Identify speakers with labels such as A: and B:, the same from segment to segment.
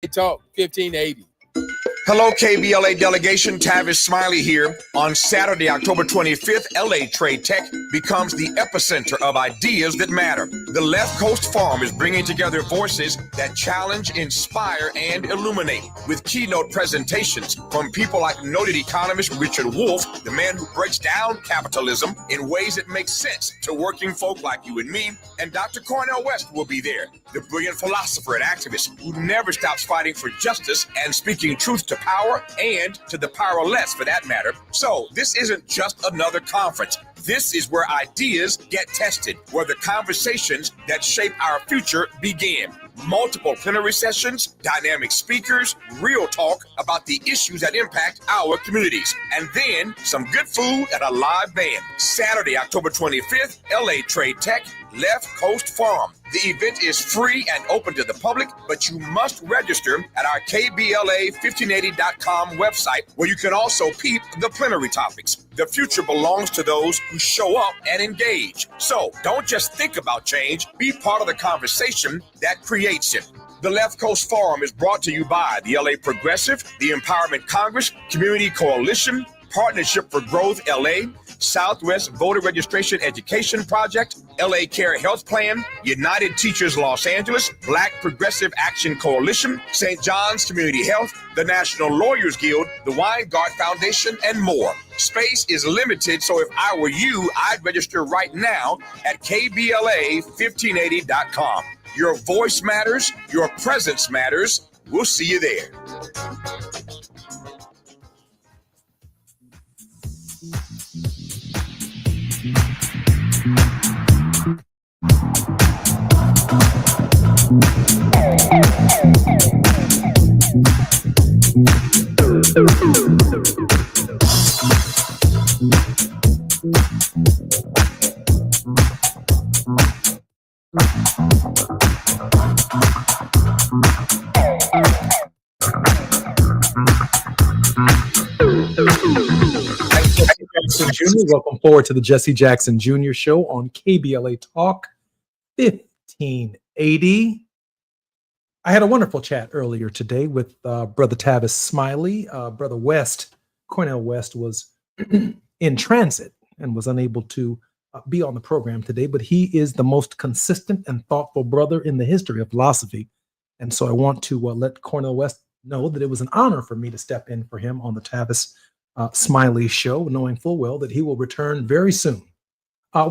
A: Talk 1580.
B: Hello, KBLA delegation. Tavis Smiley here. On Saturday, October 25th, LA Trade Tech becomes the epicenter of ideas that matter. The Left Coast Forum is bringing together voices that challenge, inspire, and illuminate, with keynote presentations from people like noted economist Richard Wolff, the man who breaks down capitalism in ways that make sense to working folk like you and me, and Dr. Cornel West will be there, the brilliant philosopher and activist who never stops fighting for justice and speaking truth to power and to the powerless, for that matter. So this isn't just another conference. This is where ideas get tested, where the conversations that shape our future begin. Multiple plenary sessions, dynamic speakers, real talk about the issues that impact our communities, and then some good food and a live band. Saturday, October 25th, LA Trade Tech, Left Coast Forum. The event is free and open to the public, but you must register at our KBLA1580.com website, where you can also peep the plenary topics. The future belongs to those who show up and engage. So don't just think about change, be part of the conversation that creates it. The Left Coast Forum is brought to you by the LA Progressive, the Empowerment Congress, Community Coalition, Partnership for Growth LA, Southwest Voter Registration Education Project, LA Care Health Plan, United Teachers Los Angeles, Black Progressive Action Coalition, St. John's Community Health, the National Lawyers Guild, the Weingart Foundation, and more. Space is limited, so if I were you, I'd register right now at KBLA1580.com. Your voice matters, your presence matters. We'll see you there.
C: Jr. Welcome forward to the Jesse Jackson Jr. Show on KBLA Talk 1580. I had a wonderful chat earlier today with Brother Tavis Smiley. Brother West, Cornel West, was in transit and was unable to be on the program today, but he is the most consistent and thoughtful brother in the history of philosophy. And so I want to let Cornel West know that it was an honor for me to step in for him on the Tavis Smiley Show, knowing full well that he will return very soon.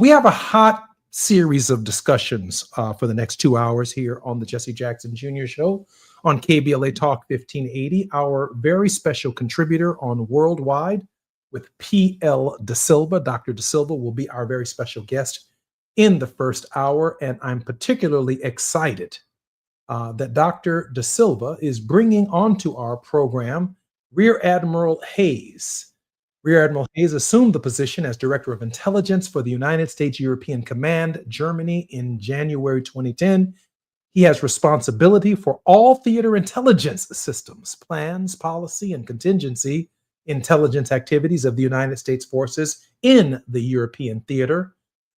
C: We have a hot series of discussions for the next 2 hours here on the Jesse Jackson Jr. Show on KBLA Talk 1580. Our very special contributor on Worldwide with P.L. De Silva. Dr. De Silva will be our very special guest in the first hour, and I'm particularly excited that Dr. De Silva is bringing onto our program Rear Admiral Hayes. Rear Admiral Hayes assumed the position as Director of Intelligence for the United States European Command, Germany, in January 2010. He has responsibility for all theater intelligence systems, plans, policy, and contingency intelligence activities of the United States forces in the European theater.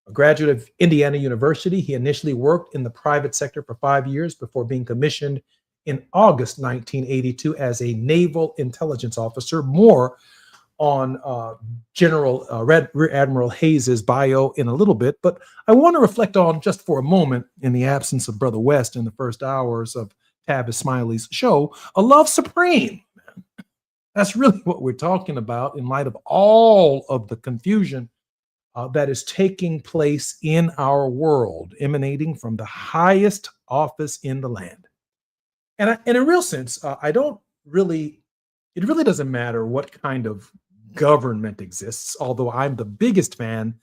C: A graduate of Indiana University, he initially worked in the private sector for 5 years before being commissioned in August 1982 as a naval intelligence officer. More on Rear Admiral Hayes's bio in a little bit, but I want to reflect on, just for a moment, in the absence of Brother West in the first hours of Tavis Smiley's show, a love supreme. That's really what we're talking about in light of all of the confusion that is taking place in our world, emanating from the highest office in the land. And in a real sense, it really doesn't matter what kind of government exists, although I'm the biggest fan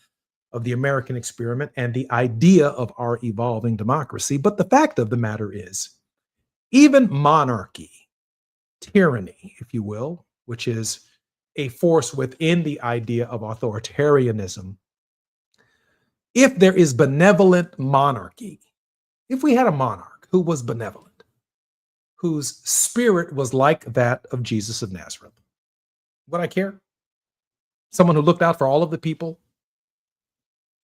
C: of the American experiment and the idea of our evolving democracy. But the fact of the matter is, even monarchy, tyranny, if you will, which is a force within the idea of authoritarianism, if there is benevolent monarchy, if we had a monarch who was benevolent, whose spirit was like that of Jesus of Nazareth, would I care? Someone who looked out for all of the people,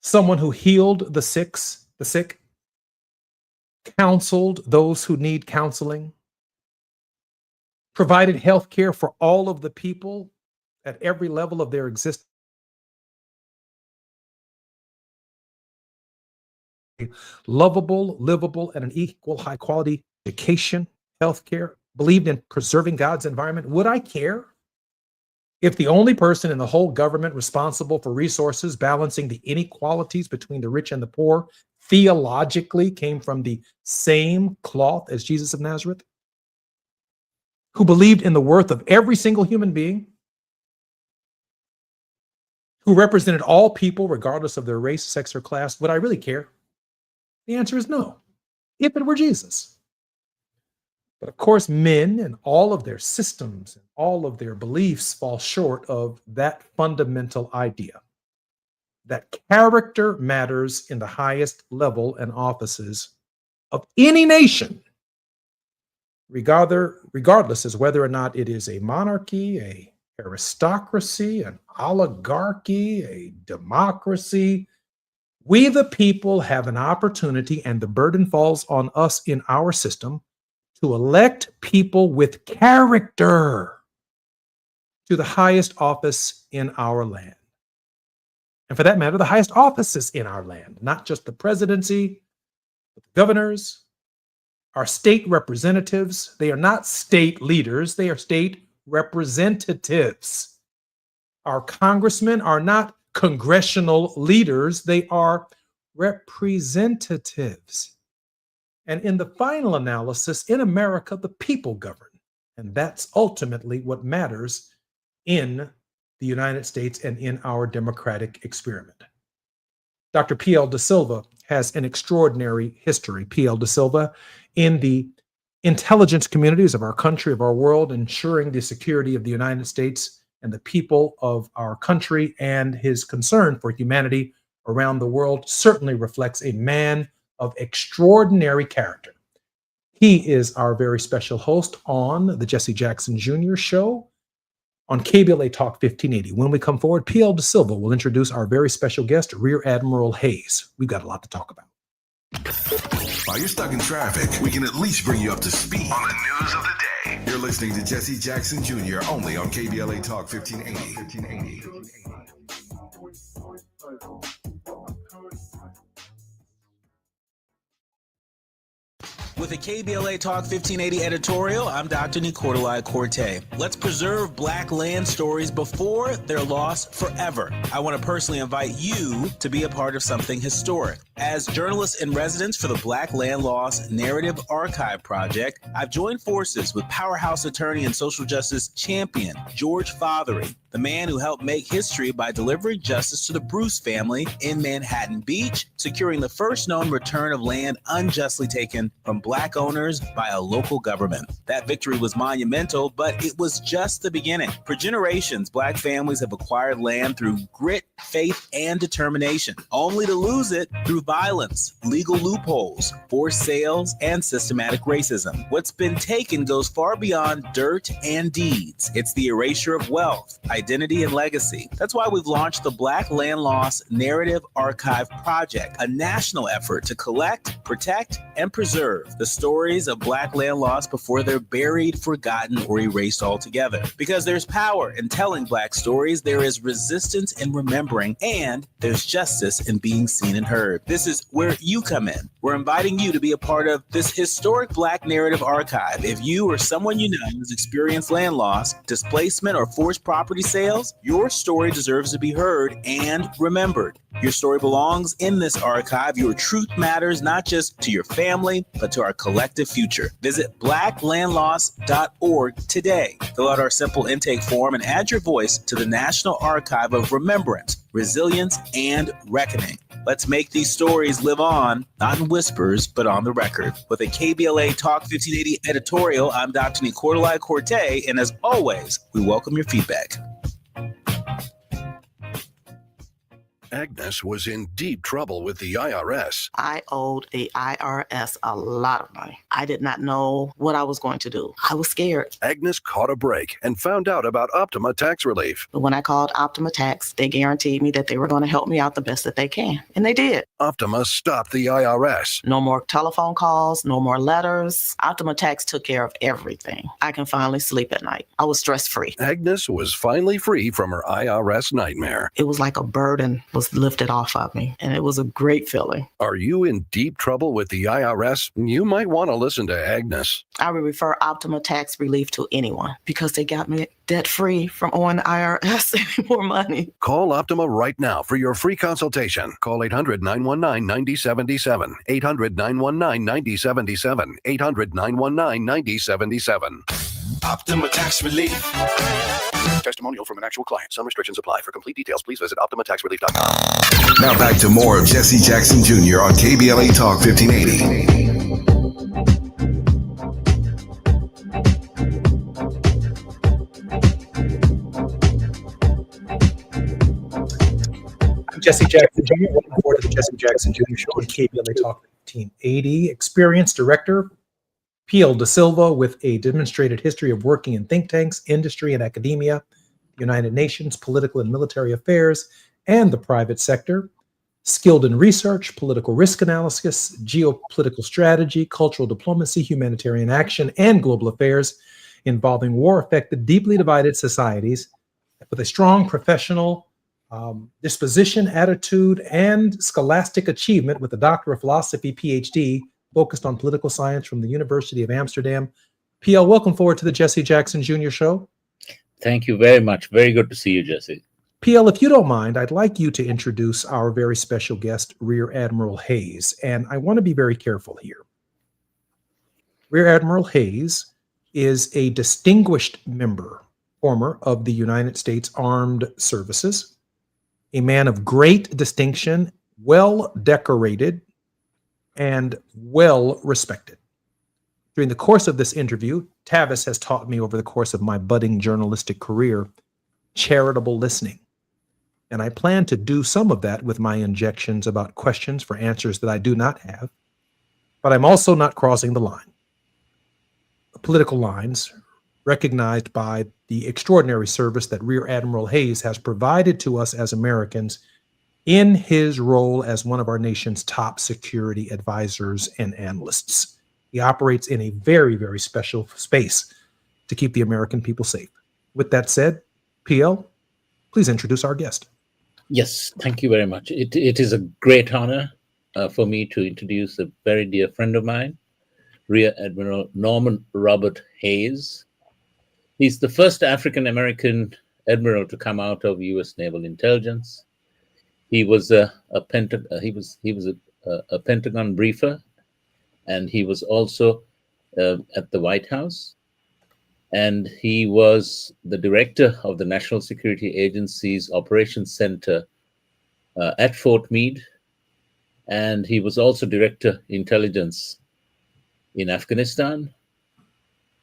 C: someone who healed the sick, counseled those who need counseling, provided health care for all of the people at every level of their existence, lovable, livable, and an equal high quality education, health care, believed in preserving God's environment, would I care if the only person in the whole government responsible for resources balancing the inequalities between the rich and the poor theologically came from the same cloth as Jesus of Nazareth, who believed in the worth of every single human being, who represented all people regardless of their race, sex, or class? Would I really care? The answer is no, if it were Jesus. But of course, men and all of their systems and all of their beliefs fall short of that fundamental idea that character matters in the highest level and offices of any nation, regardless as whether or not it is a monarchy, a aristocracy, an oligarchy, a democracy. We, the people, have an opportunity, and the burden falls on us in our system to elect people with character to the highest office in our land. And for that matter, the highest offices in our land, not just the presidency, but the governors, our state representatives. They are not state leaders, they are state representatives. Our congressmen are not congressional leaders, they are representatives. And in the final analysis, in America, the people govern. And that's ultimately what matters in the United States and in our democratic experiment. Dr. P.L. De Silva has an extraordinary history. P.L. De Silva, in the intelligence communities of our country, of our world, ensuring the security of the United States and the people of our country, and his concern for humanity around the world certainly reflects a man of extraordinary character. He is our very special host on the Jesse Jackson Jr. Show on KBLA Talk 1580. When we come forward, P.L. De Silva will introduce our very special guest, Rear Admiral Hayes. We've got a lot to talk about.
A: While you're stuck in traffic, we can at least bring you up to speed on the news of the day. You're listening to Jesse Jackson Jr. only on KBLA Talk 1580.
D: With a KBLA Talk 1580 editorial, I'm Dr. Nicolai Corte. Let's preserve Black land stories before they're lost forever. I want to personally invite you to be a part of something historic. As journalist in residence for the Black Land Lost Narrative Archive Project, I've joined forces with powerhouse attorney and social justice champion George Fothery, the man who helped make history by delivering justice to the Bruce family in Manhattan Beach, securing the first known return of land unjustly taken from Black owners by a local government. That victory was monumental, but it was just the beginning. For generations, Black families have acquired land through grit, faith, and determination, only to lose it through violence, legal loopholes, forced sales, and systematic racism. What's been taken goes far beyond dirt and deeds. It's the erasure of wealth, identity, and legacy. That's why we've launched the Black Land Lost Narrative Archive Project, a national effort to collect, protect, and preserve the stories of Black land lost before they're buried, forgotten, or erased altogether. Because there's power in telling Black stories, there is resistance in remembering, and there's justice in being seen and heard. This is where you come in. We're inviting you to be a part of this historic Black narrative archive. If you or someone you know has experienced land loss, displacement, or forced property sales, your story deserves to be heard and remembered. Your story belongs in this archive. Your truth matters not just to your family, but to our collective future. Visit blacklandlost.org today. Fill out our simple intake form and add your voice to the National Archive of Remembrance, Resilience, and Reckoning. Let's make these stories live on, not in whispers, but on the record. With a KBLA Talk 1580 editorial, I'm Dr. Nicolai Corte, and as always, we welcome your feedback.
A: Agnes was in deep trouble with the IRS.
E: I owed the IRS a lot of money. I did not know what I was going to do. I was scared.
F: Agnes caught a break and found out about Optima tax relief.
E: But when I called Optima Tax, they guaranteed me that they were going to help me out the best that they can. And they did.
F: Optima stopped the IRS.
E: No more telephone calls, no more letters. Optima Tax took care of everything. I can finally sleep at night. I was stress-free.
F: Agnes was finally free from her IRS nightmare.
E: It was like a burden was lifted off of me, and it was a great feeling.
F: Are you in deep trouble with the IRS? You might want to listen to Agnes.
E: I would refer Optima Tax Relief to anyone because they got me debt-free from owing the IRS any more money.
F: Call Optima right now for your free consultation. Call 800-919-9077. 800-919-9077. 800-919-9077.
A: Optima Tax Relief.
F: Testimonial from an actual client. Some restrictions apply. For complete details, please visit OptimaTaxRelief.com.
A: Now back to more of Jesse Jackson Jr. on KBLA Talk 1580.
C: I'm Jesse Jackson Jr. Welcome forward to the Jesse Jackson Jr. Show on KBLA Talk 1580. Experienced director P.L. Da Silva with a demonstrated history of working in think tanks, industry and academia, the United Nations, political and military affairs, and the private sector. Skilled in research, political risk analysis, geopolitical strategy, cultural diplomacy, humanitarian action, and global affairs involving war-affected, deeply divided societies, with a strong professional disposition, attitude, and scholastic achievement with a Doctor of Philosophy, PhD, focused on political science from the University of Amsterdam. PL, welcome forward to the Jesse Jackson Jr. Show.
G: Thank you very much. Very good to see you, Jesse.
C: PL, if you don't mind, I'd like you to introduce our very special guest, Rear Admiral Hayes. And I want to be very careful here. Rear Admiral Hayes is a distinguished member, former of the United States Armed Services, a man of great distinction, well decorated, and well respected. During the course of this interview, Tavis has taught me over the course of my budding journalistic career, charitable listening. And I plan to do some of that with my injections about questions for answers that I do not have. But I'm also not crossing the line. The political lines recognized by the extraordinary service that Rear Admiral Hayes has provided to us as Americans in his role as one of our nation's top security advisors and analysts. He operates in a very, very special space to keep the American people safe. With that said, PL, please introduce our guest.
G: Yes, thank you very much. It is a great honor for me to introduce a very dear friend of mine, Rear Admiral Norman Robert Hayes. He's the first African-American admiral to come out of U.S. Naval Intelligence. He was a Pentagon briefer, and he was also at the White House. And he was the director of the National Security Agency's Operations Center at Fort Meade. And he was also director intelligence in Afghanistan.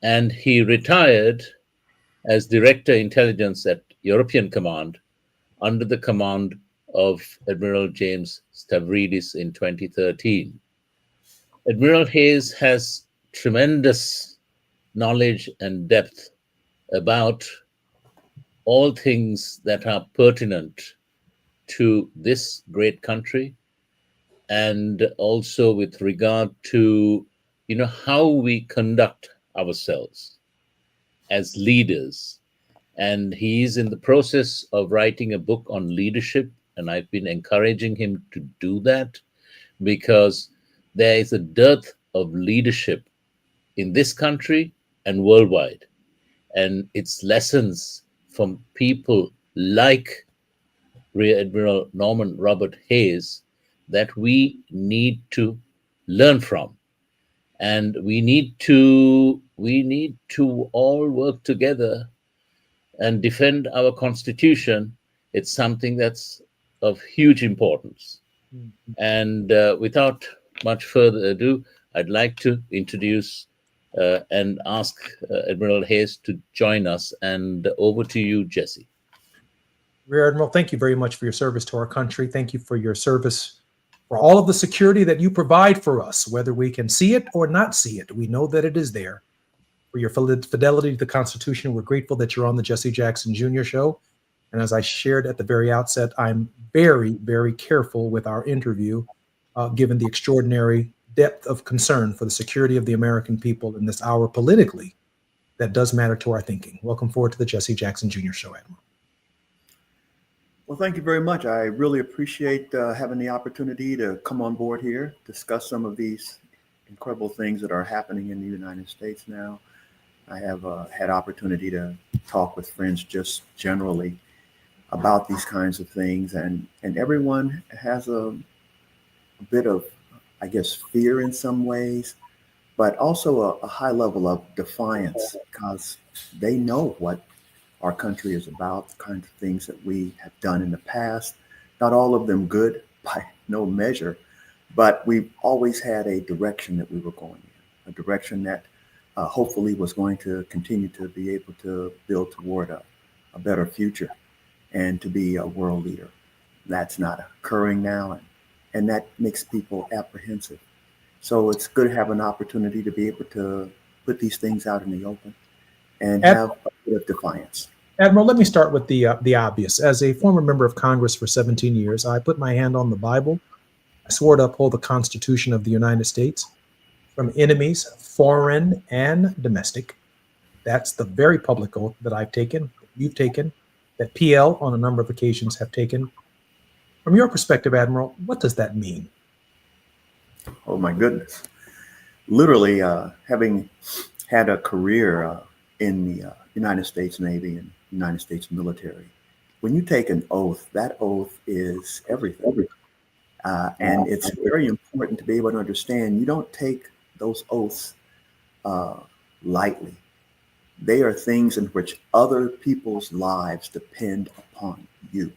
G: And he retired as director intelligence at European Command under the command of Admiral James Stavridis in 2013. Admiral Hayes has tremendous knowledge and depth about all things that are pertinent to this great country, and also with regard to, how we conduct ourselves as leaders. And he's in the process of writing a book on leadership, and I've been encouraging him to do that because there is a dearth of leadership in this country and worldwide. And it's lessons from people like Rear Admiral Norman Robert Hayes that we need to learn from. And we need to all work together and defend our Constitution. It's something that's of huge importance. Mm-hmm. And without much further ado, I'd like to introduce and ask Admiral Hayes to join us. And over to you, Jesse.
C: Rear Admiral, thank you very much for your service to our country. Thank you for your service for all of the security that you provide for us, whether we can see it or not see it. We know that it is there. For your fidelity to the Constitution, we're grateful that you're on the Jesse Jackson Jr. Show. And as I shared at the very outset, I'm very, very careful with our interview, given the extraordinary depth of concern for the security of the American people in this hour politically that does matter to our thinking. Welcome forward to the Jesse Jackson Jr. Show, Admiral.
H: Well, thank you very much. I really appreciate having the opportunity to come on board here, discuss some of these incredible things that are happening in the United States now. I have had opportunity to talk with friends just generally about these kinds of things, and everyone has a bit of, I guess, fear in some ways, but also a high level of defiance, because they know what our country is about, the kinds of things that we have done in the past. Not all of them good by no measure, but we've always had a direction that we were going in, a direction that hopefully was going to continue to be able to build toward a better future and to be a world leader. That's not occurring now, and that makes people apprehensive. So it's good to have an opportunity to be able to put these things out in the open and have a bit of defiance.
C: Admiral, let me start with the obvious. As a former member of Congress for 17 years, I put my hand on the Bible. I swore to uphold the Constitution of the United States from enemies, foreign and domestic. That's the very public oath that I've taken, you've taken, that PL on a number of occasions have taken. From your perspective, Admiral, what does that mean?
H: Oh, my goodness. Literally, having had a career in the United States Navy and United States military, when you take an oath, that oath is everything. And it's very important to be able to understand you don't take those oaths lightly. They are things in which other people's lives depend upon you.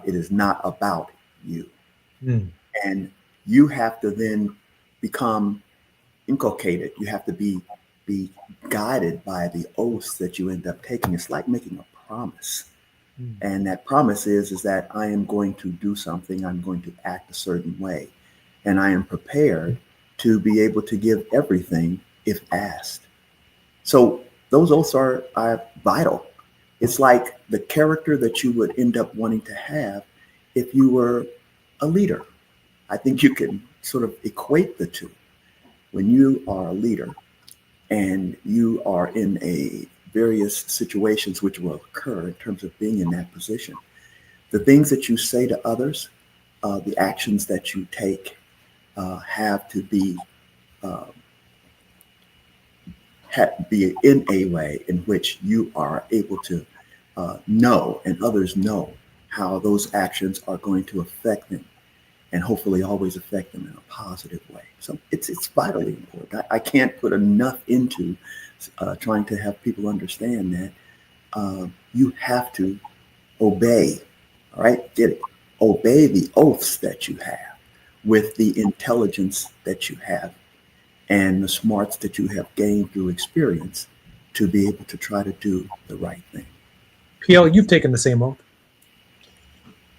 H: It is not about you. And you have to then become inculcated. You have to be guided by the oaths that you end up taking. It's like making a promise. And that promise is that I am going to do something. I'm going to act a certain way. And I am prepared to be able to give everything if asked. So those oaths are vital. It's like the character that you would end up wanting to have if you were a leader. I think you can sort of equate the two. When you are a leader and you are in a various situations which will occur in terms of being in that position, the things that you say to others, the actions that you take have to be in a way in which you are able to know and others know how those actions are going to affect them, and hopefully always affect them in a positive way. So it's vitally important. I can't put enough into trying to have people understand that you have to obey, all right? Get it? Obey the oaths that you have with the intelligence that you have and the smarts that you have gained through experience to be able to try to do the right thing.
C: PL, you've taken the same oath.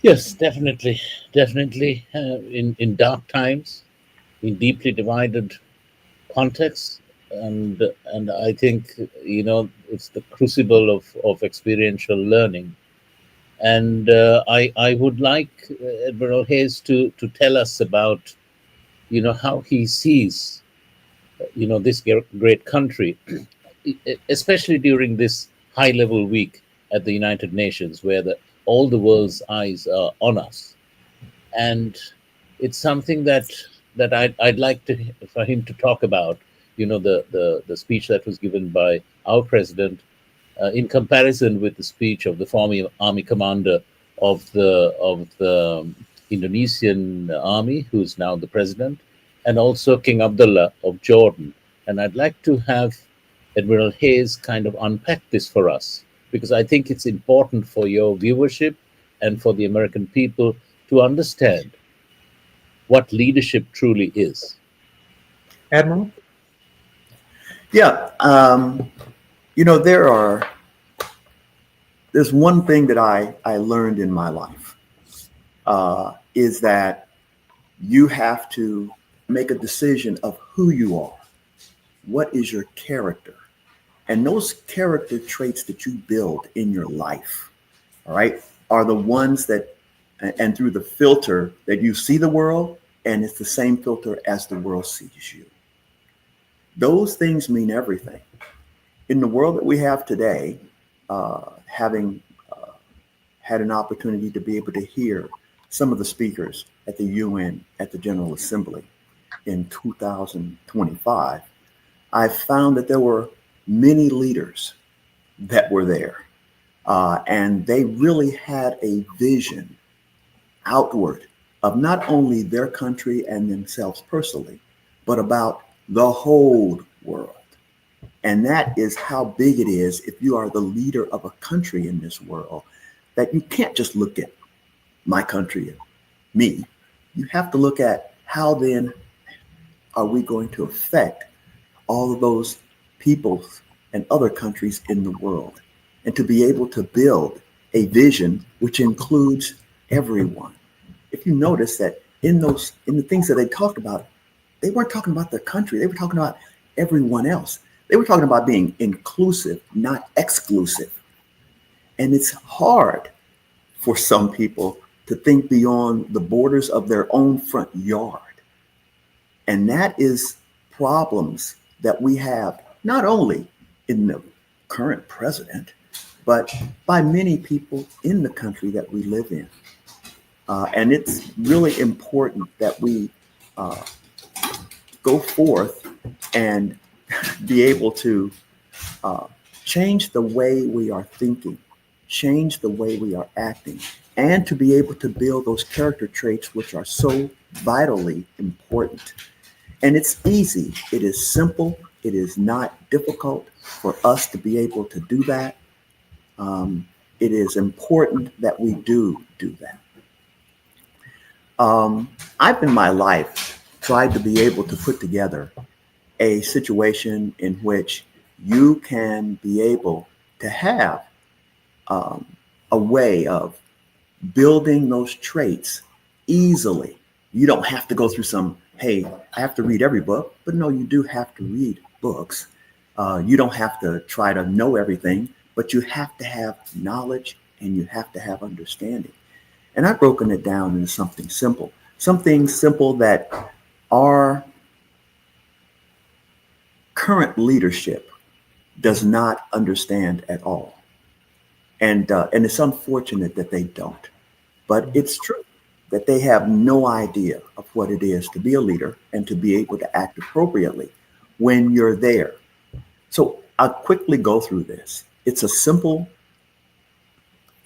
G: Yes, definitely. In dark times, in deeply divided contexts, and I think it's the crucible of experiential learning. And I would like Admiral Hayes to tell us about how he sees this great country, especially during this high-level week at the United Nations, where all the world's eyes are on us. And it's something that I'd like for him to talk about, the speech that was given by our president in comparison with the speech of the former army commander of the Indonesian army, who's now the president, and also King Abdullah of Jordan. And I'd like to have Admiral Hayes kind of unpack this for us, because I think it's important for your viewership and for the American people to understand what leadership truly is.
C: Admiral?
H: Yeah, there's one thing that I learned in my life is that you have to make a decision of who you are. What is your character? And those character traits that you build in your life, all right, are the ones that, and through the filter that you see the world, and it's the same filter as the world sees you. Those things mean everything. In the world that we have today, having had an opportunity to be able to hear some of the speakers at the UN, at the General Assembly in 2025, I found that there were many leaders that were there. And they really had a vision outward of not only their country and themselves personally, but about the whole world. And that is how big it is if you are the leader of a country in this world, that you can't just look at my country and me. You have to look at how then are we going to affect all of those peoples and other countries in the world, and to be able to build a vision which includes everyone. If you notice that in the things that they talked about, they weren't talking about their country, they were talking about everyone else. They were talking about being inclusive, not exclusive. And it's hard for some people to think beyond the borders of their own front yard. And that is problems that we have not only in the current president, but by many people in the country that we live in. And it's really important that we go forth and be able to change the way we are thinking, change the way we are acting, and to be able to build those character traits which are so vitally important. And it's easy. It is simple. It is not difficult for us to be able to do that. It is important that we do that. I've in my life tried to be able to put together a situation in which you can be able to have a way of building those traits easily. You don't have to go through some, hey, I have to read every book, but no, you do have to read books. You don't have to try to know everything, but you have to have knowledge and you have to have understanding. And I've broken it down into something simple that our current leadership does not understand at all. And it's unfortunate that they don't, but it's true that they have no idea of what it is to be a leader and to be able to act appropriately when you're there. So I'll quickly go through this. It's a simple,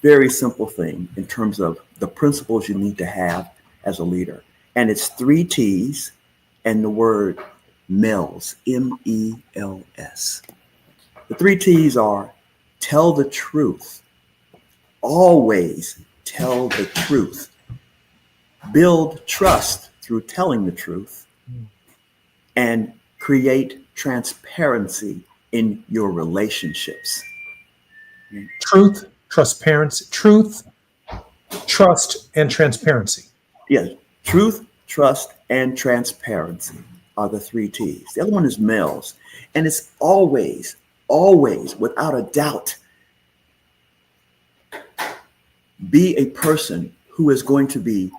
H: very simple thing in terms of the principles you need to have as a leader. And it's 3 T's and the word MELS, MELS. The 3 T's are tell the truth, always tell the truth, build trust through telling the truth, and create transparency in your relationships.
C: Truth, transparency, truth, trust, and transparency.
H: Yes, truth, trust, and transparency are the 3 T's. The other one is MELS, and it's always, without a doubt, be a person who is going to be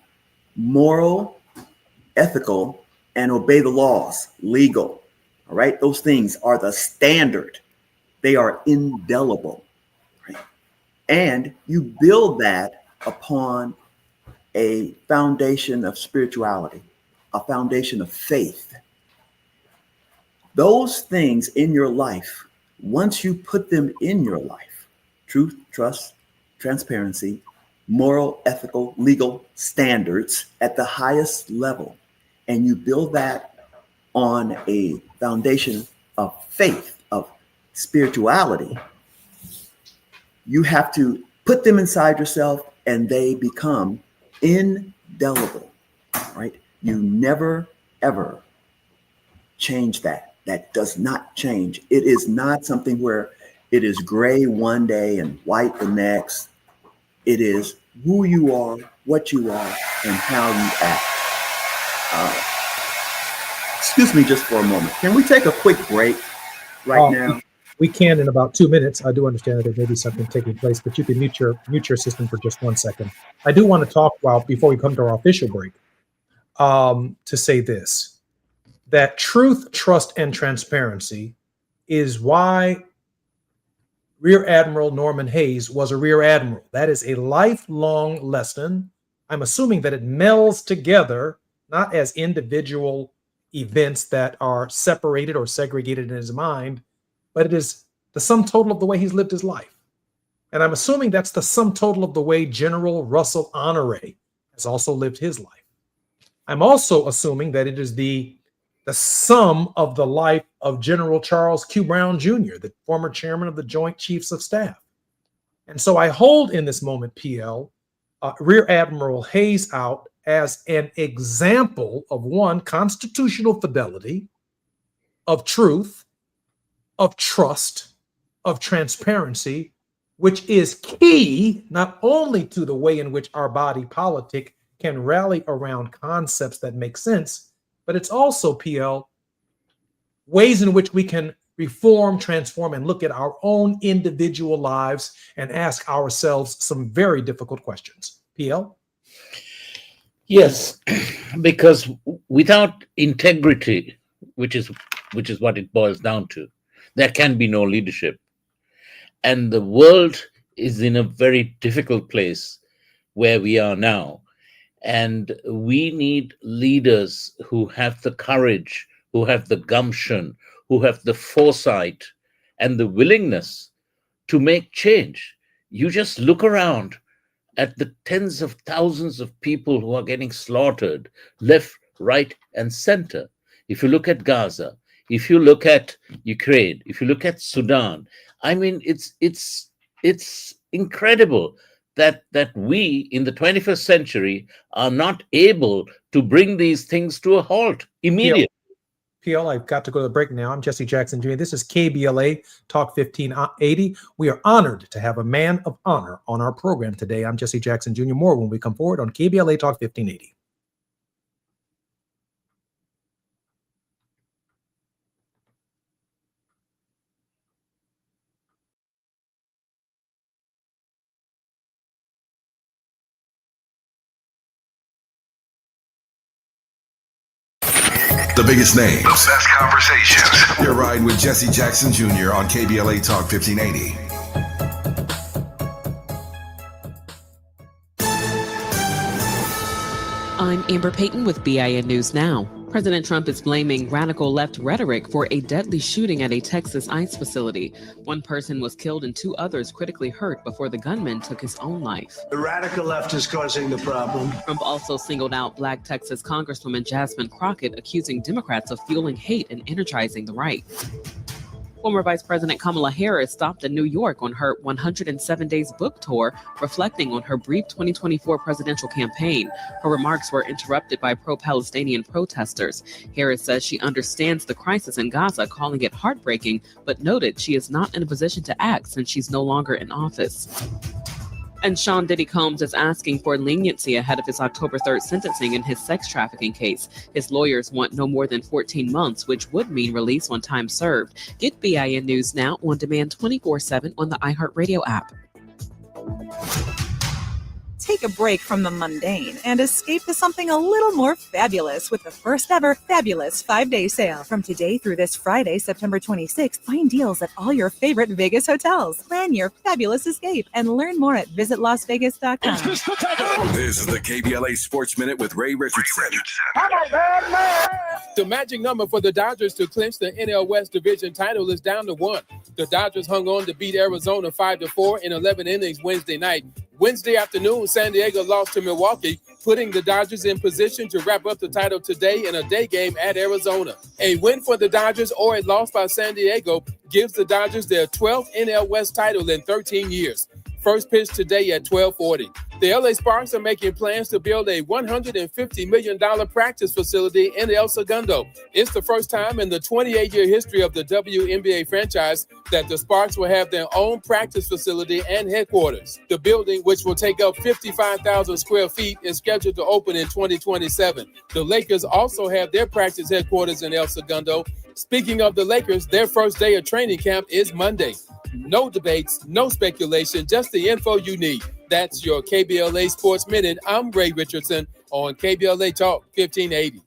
H: moral, ethical, and obey the laws, legal. All right, those things are the standard. They are indelible. Right? And you build that upon a foundation of spirituality, a foundation of faith. Those things in your life, once you put them in your life, truth, trust, transparency, moral, ethical, legal standards at the highest level, and you build that on a foundation of faith, of spirituality, you have to put them inside yourself and they become indelible, right? You never, ever change that. That does not change. It is not something where it is gray one day and white the next. It is who you are, what you are, and how you act. Excuse me just for a moment. Can we take a quick break right now?
C: We can in about 2 minutes. I do understand that there may be something taking place, but you can mute your system for just 1 second. I do want to talk before we come to our official break, to say this, that truth, trust, and transparency is why Rear Admiral Norman Hayes was a Rear Admiral. That is a lifelong lesson. I'm assuming that it melds together, not as individual events that are separated or segregated in his mind, but it is the sum total of the way he's lived his life. And I'm assuming that's the sum total of the way General Russell Honore has also lived his life. I'm also assuming that it is the sum of the life of General Charles Q. Brown Jr., the former chairman of the Joint Chiefs of Staff. And so I hold in this moment, PL, Rear Admiral Hayes out as an example of, one, constitutional fidelity, of truth, of trust, of transparency, which is key not only to the way in which our body politic can rally around concepts that make sense, but it's also, PL, ways in which we can reform, transform, and look at our own individual lives and ask ourselves some very difficult questions. PL?
G: Yes, because without integrity, which is what it boils down to, there can be no leadership. And the world is in a very difficult place where we are now. And we need leaders who have the courage, who have the gumption, who have the foresight and the willingness to make change. You just look around at the tens of thousands of people who are getting slaughtered left, right, and center. If you look at Gaza, if you look at Ukraine, if you look at Sudan, I mean, it's incredible that we in the 21st century are not able to bring these things to a halt immediately.
C: PL, I've got to go to the break now. I'm Jesse Jackson Jr. This is KBLA Talk 1580. We are honored to have a man of honor on our program today. I'm Jesse Jackson Jr. More when we come forward on KBLA Talk 1580.
A: The biggest names, the best conversations. You're riding with Jesse Jackson Jr. on KBLA Talk 1580.
I: I'm Amber Payton with BIN News Now. President Trump is blaming radical left rhetoric for a deadly shooting at a Texas ICE facility. One person was killed and 2 others critically hurt before the gunman took his own life.
J: The radical left is causing the problem.
I: Trump also singled out Black Texas Congresswoman Jasmine Crockett, accusing Democrats of fueling hate and energizing the right. Former Vice President Kamala Harris stopped in New York on her 107 Days book tour, reflecting on her brief 2024 presidential campaign. Her remarks were interrupted by pro-Palestinian protesters. Harris says she understands the crisis in Gaza, calling it heartbreaking, but noted she is not in a position to act since she's no longer in office. And Sean Diddy Combs is asking for leniency ahead of his October 3rd sentencing in his sex trafficking case. His lawyers want no more than 14 months, which would mean release on time served. Get BIN News Now on demand 24/7 on the iHeartRadio app.
K: Take a break from the mundane and escape to something a little more fabulous with the first ever Fabulous 5-day sale. From today through this Friday, September 26th, find deals at all your favorite Vegas hotels. Plan your fabulous escape and learn more at visitlasvegas.com.
A: This is the KBLA Sports Minute with Ray Richardson.
L: The magic number for the Dodgers to clinch the NL West Division title is down to 1. The Dodgers hung on to beat Arizona 5-4 in 11 innings Wednesday night. Wednesday afternoon, San Diego lost to Milwaukee, putting the Dodgers in position to wrap up the title today in a day game at Arizona. A win for the Dodgers or a loss by San Diego gives the Dodgers their 12th NL West title in 13 years. First pitch today at 12:40. The LA Sparks are making plans to build a $150 million practice facility in El Segundo. It's the first time in the 28-year history of the WNBA franchise that the Sparks will have their own practice facility and headquarters. The building, which will take up 55,000 square feet, is scheduled to open in 2027. The Lakers also have their practice headquarters in El Segundo. Speaking of the Lakers, their first day of training camp is Monday. No debates, no speculation, just the info you need. That's your KBLA Sports Minute. I'm Ray Richardson on KBLA Talk 1580.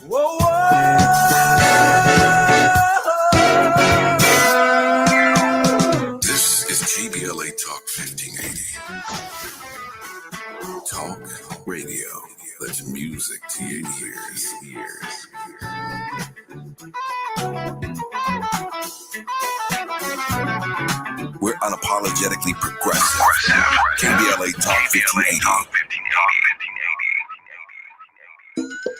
M: Whoa, whoa.
A: This is KBLA Talk 1580. Talk radio. That's music to your ears. We're unapologetically progressive. KBLA Talk 1580.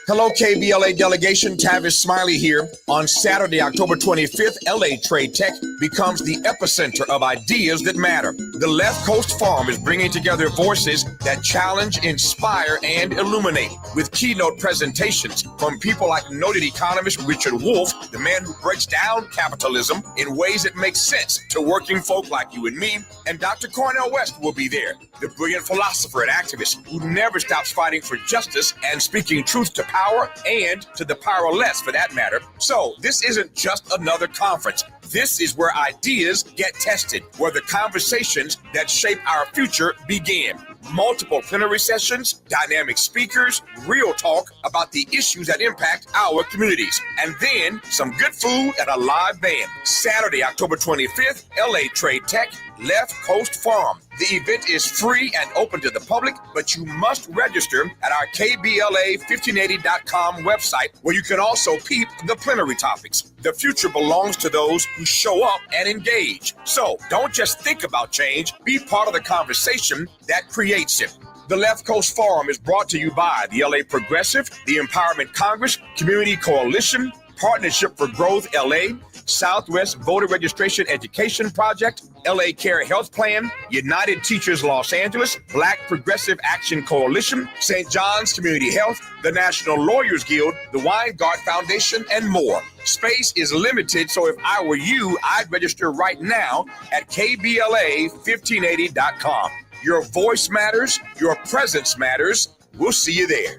B: Hello, KBLA delegation. Tavis Smiley here. On Saturday, October 25th, LA Trade Tech becomes the epicenter of ideas that matter. The Left Coast Forum is bringing together voices that challenge, inspire, and illuminate, with keynote presentations from people like noted economist Richard Wolff, the man who breaks down capitalism in ways that make sense to working folk like you and me, and Dr. Cornel West will be there, the brilliant philosopher and activist who never stops fighting for justice and speaking truth to power and to the powerless, for that matter. So this isn't just another conference. This is where ideas get tested, where the conversations that shape our future begin. Multiple plenary sessions, dynamic speakers, real talk about the issues that impact our communities, and then some good food and a live band. Saturday, October 25th, LA Trade Tech, Left Coast Forum. The event is free and open to the public, but you must register at our KBLA1580.com website, where you can also peep the plenary topics. The future belongs to those who show up and engage. So don't just think about change, be part of the conversation that creates it. The Left Coast Forum is brought to you by the LA Progressive, the Empowerment Congress, Community Coalition, Partnership for Growth LA, Southwest Voter Registration Education Project, LA Care Health Plan, United Teachers Los Angeles, Black Progressive Action Coalition, St. John's Community Health, the National Lawyers Guild, the Weingart Foundation, and more. Space is limited, so if I were you, I'd register right now at KBLA1580.com. Your voice matters, your presence matters. We'll see you there.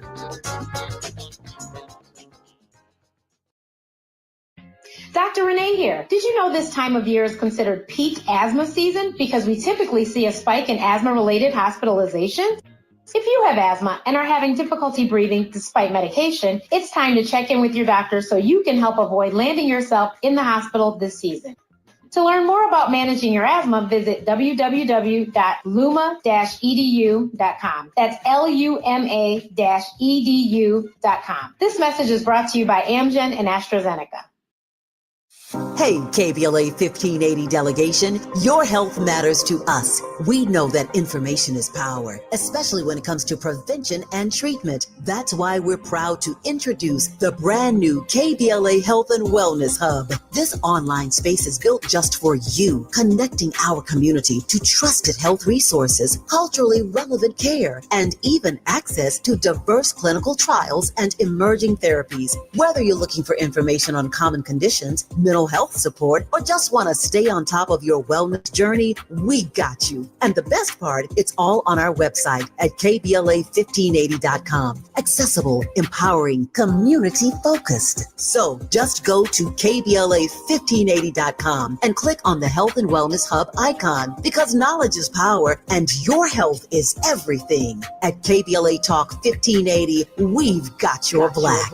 N: Dr. Renee here. Did you know this time of year is considered peak asthma season because we typically see a spike in asthma-related hospitalizations? If you have asthma and are having difficulty breathing despite medication, it's time to check in with your doctor so you can help avoid landing yourself in the hospital this season. To learn more about managing your asthma, visit www.luma-edu.com. That's LUMA-edu.com. This message is brought to you by Amgen and AstraZeneca.
O: Hey, KBLA 1580 delegation, your health matters to us. We know that information is power, especially when it comes to prevention and treatment. That's why we're proud to introduce the brand new KBLA Health and Wellness Hub. This online space is built just for you, connecting our community to trusted health resources, culturally relevant care, and even access to diverse clinical trials and emerging therapies. Whether you're looking for information on common conditions, mental health support, or just want to stay on top of your wellness journey, we got you. And the best part, it's all on our website at KBLA1580.com. Accessible, empowering, community focused. So just go to KBLA1580.com and click on the Health and Wellness Hub icon, because knowledge is power and your health is everything. At KBLA Talk 1580, we've got your black.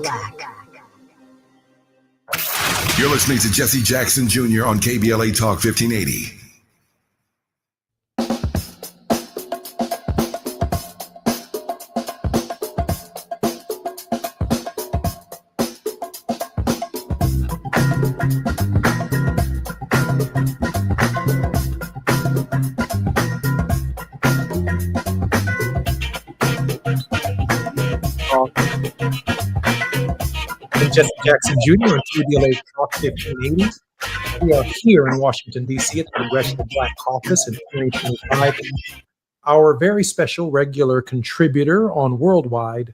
A: You're listening to Jesse Jackson Jr. on KBLA Talk 1580.
C: Jesse Jackson Jr. on KBLA Talk 1580. We are here in Washington, D.C. at the Congressional Black Caucus in 2025. Our very special regular contributor on Worldwide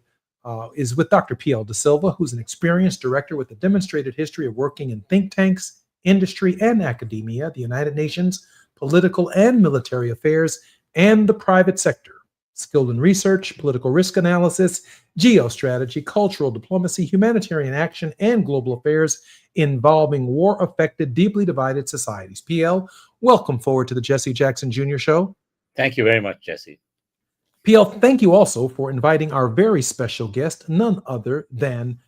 C: is with Dr. P.L. De Silva, who's an experienced director with a demonstrated history of working in think tanks, industry, and academia, the United Nations, political and military affairs, and the private sector. Skilled in research, political risk analysis, geostrategy, cultural diplomacy, humanitarian action, and global affairs involving war-affected, deeply divided societies. PL, welcome forward to the Jesse Jackson Jr. Show.
G: Thank you very much, Jesse.
C: PL, thank you also for inviting our very special guest, none other than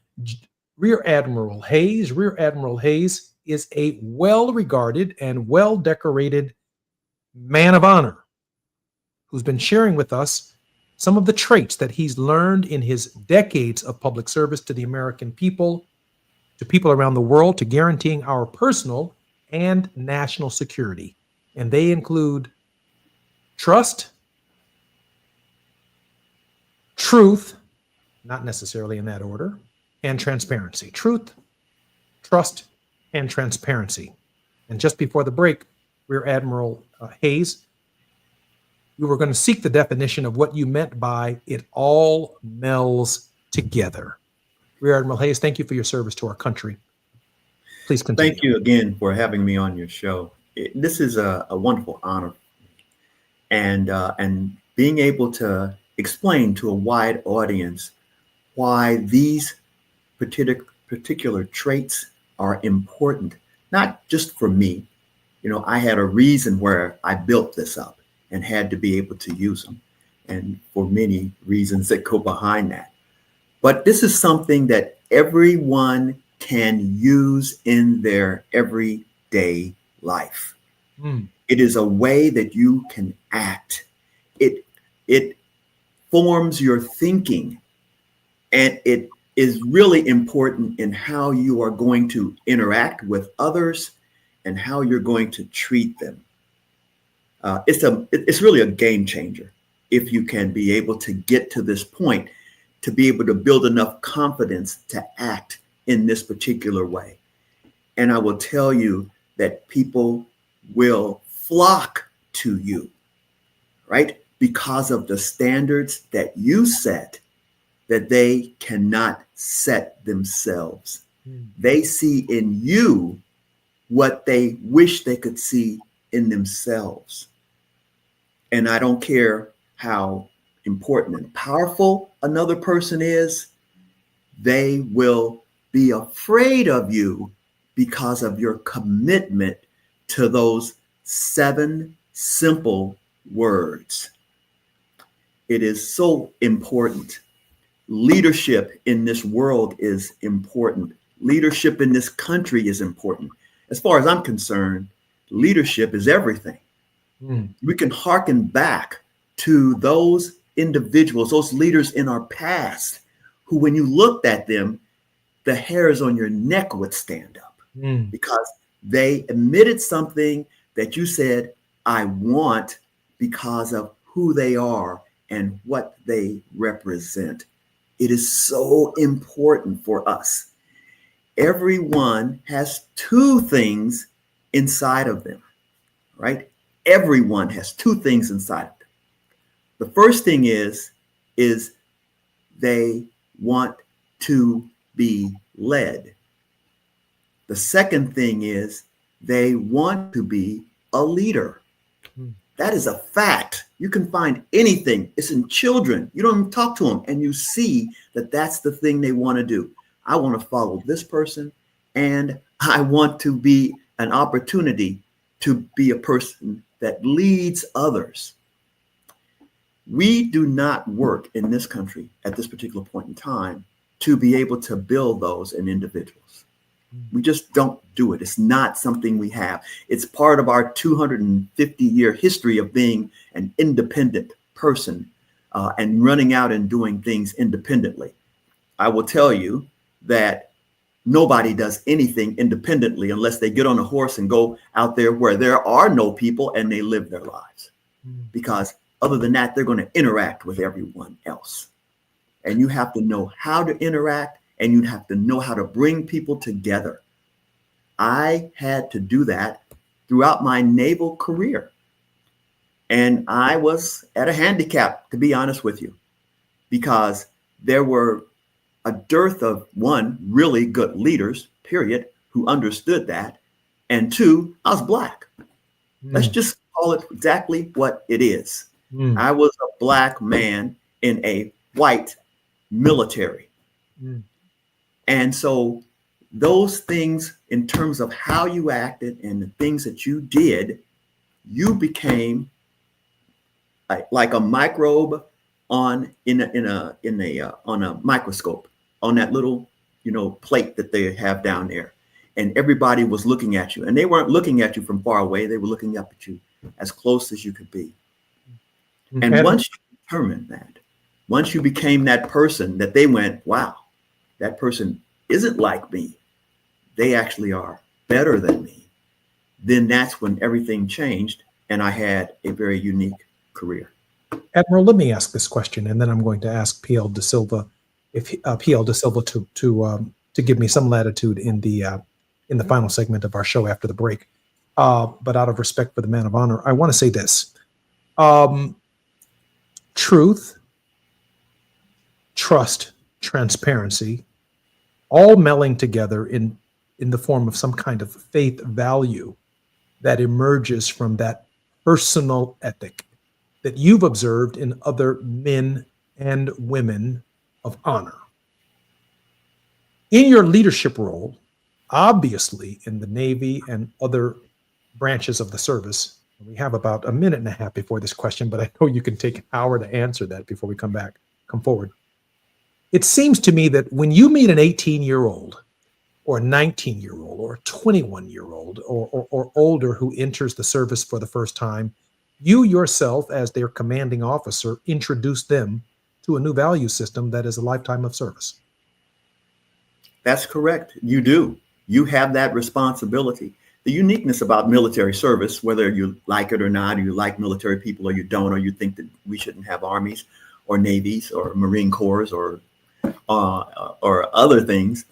C: Rear Admiral Hayes. Rear Admiral Hayes is a well-regarded and well-decorated man of honor who's been sharing with us some of the traits that he's learned in his decades of public service to the American people, to people around the world, to guaranteeing our personal and national security. And they include trust, truth, not necessarily in that order, and transparency. Truth, trust, and transparency. And just before the break, Rear Admiral Hayes, we were going to seek the definition of what you meant by it all melds together. Rear Admiral Hayes, thank you for your service to our country. Please continue.
H: Thank you again for having me on your show. This is a wonderful honor. And being able to explain to a wide audience why these particular traits are important, not just for me. You know, I had a reason where I built this up and had to be able to use them, and for many reasons that go behind that. But this is something that everyone can use in their everyday life. It is a way that you can act. It forms your thinking, and it is really important in how you are going to interact with others and how you're going to treat them. It's really a game changer if you can be able to get to this point, to be able to build enough confidence to act in this particular way. And I will tell you that people will flock to you, right? Because of the standards that you set that they cannot set themselves. They see in you what they wish they could see in themselves. And I don't care how important and powerful another person is, they will be afraid of you because of your commitment to those 7 simple words. It is so important. Leadership in this world is important. Leadership in this country is important. As far as I'm concerned, leadership is everything. We can hearken back to those individuals, those leaders in our past, who, when you looked at them, the hairs on your neck would stand up because they emitted something that you said, I want, because of who they are and what they represent. It is so important for us. Everyone has 2 things inside of them, right? Everyone has 2 things inside of them. The first thing is they want to be led. The second thing is they want to be a leader. That is a fact. You can find anything. It's in children. You don't even talk to them, and you see that that's the thing they want to do. I want to follow this person, and I want to be an opportunity to be a person that leads others. We do not work in this country at this particular point in time to be able to build those in individuals. We just don't do it. It's not something we have. It's part of our 250-year history of being an independent person and running out and doing things independently. I will tell you that nobody does anything independently unless they get on a horse and go out there where there are no people and they live their lives. Because other than that, they're going to interact with everyone else. And you have to know how to interact, and you have to know how to bring people together. I had to do that throughout my naval career. And I was at a handicap, to be honest with you, because there were a dearth of, one, really good leaders, period, who understood that. And two, I was Black. Let's just call it exactly what it is. I was a Black man in a white military. And so those things, in terms of how you acted and the things that you did, you became like a microbe on a microscope, on that little, plate that they have down there. And everybody was looking at you, and they weren't looking at you from far away. They were looking up at you as close as you could be. And once you determined that, once you became that person that they went, wow, that person isn't like me, they actually are better than me, then that's when everything changed. And I had a very unique career.
C: Admiral, let me ask this question, and then I'm going to ask PL De Silva, to give me some latitude in the final segment of our show after the break. But out of respect for the man of honor, I want to say this: truth, trust, transparency, all melding together in the form of some kind of faith value that emerges from that personal ethic that you've observed in other men and women of honor. In your leadership role, obviously in the Navy and other branches of the service, we have about a minute and a half before this question, but I know you can take an hour to answer that before we come forward. It seems to me that when you meet an 18-year-old or a 19-year-old or a 21-year-old or older who enters the service for the first time, you yourself, as their commanding officer, introduce them to a new value system that is a lifetime of service.
H: That's correct. You do. You have that responsibility. The uniqueness about military service, whether you like it or not, or you like military people or you don't, or you think that we shouldn't have armies or navies or Marine Corps or other things.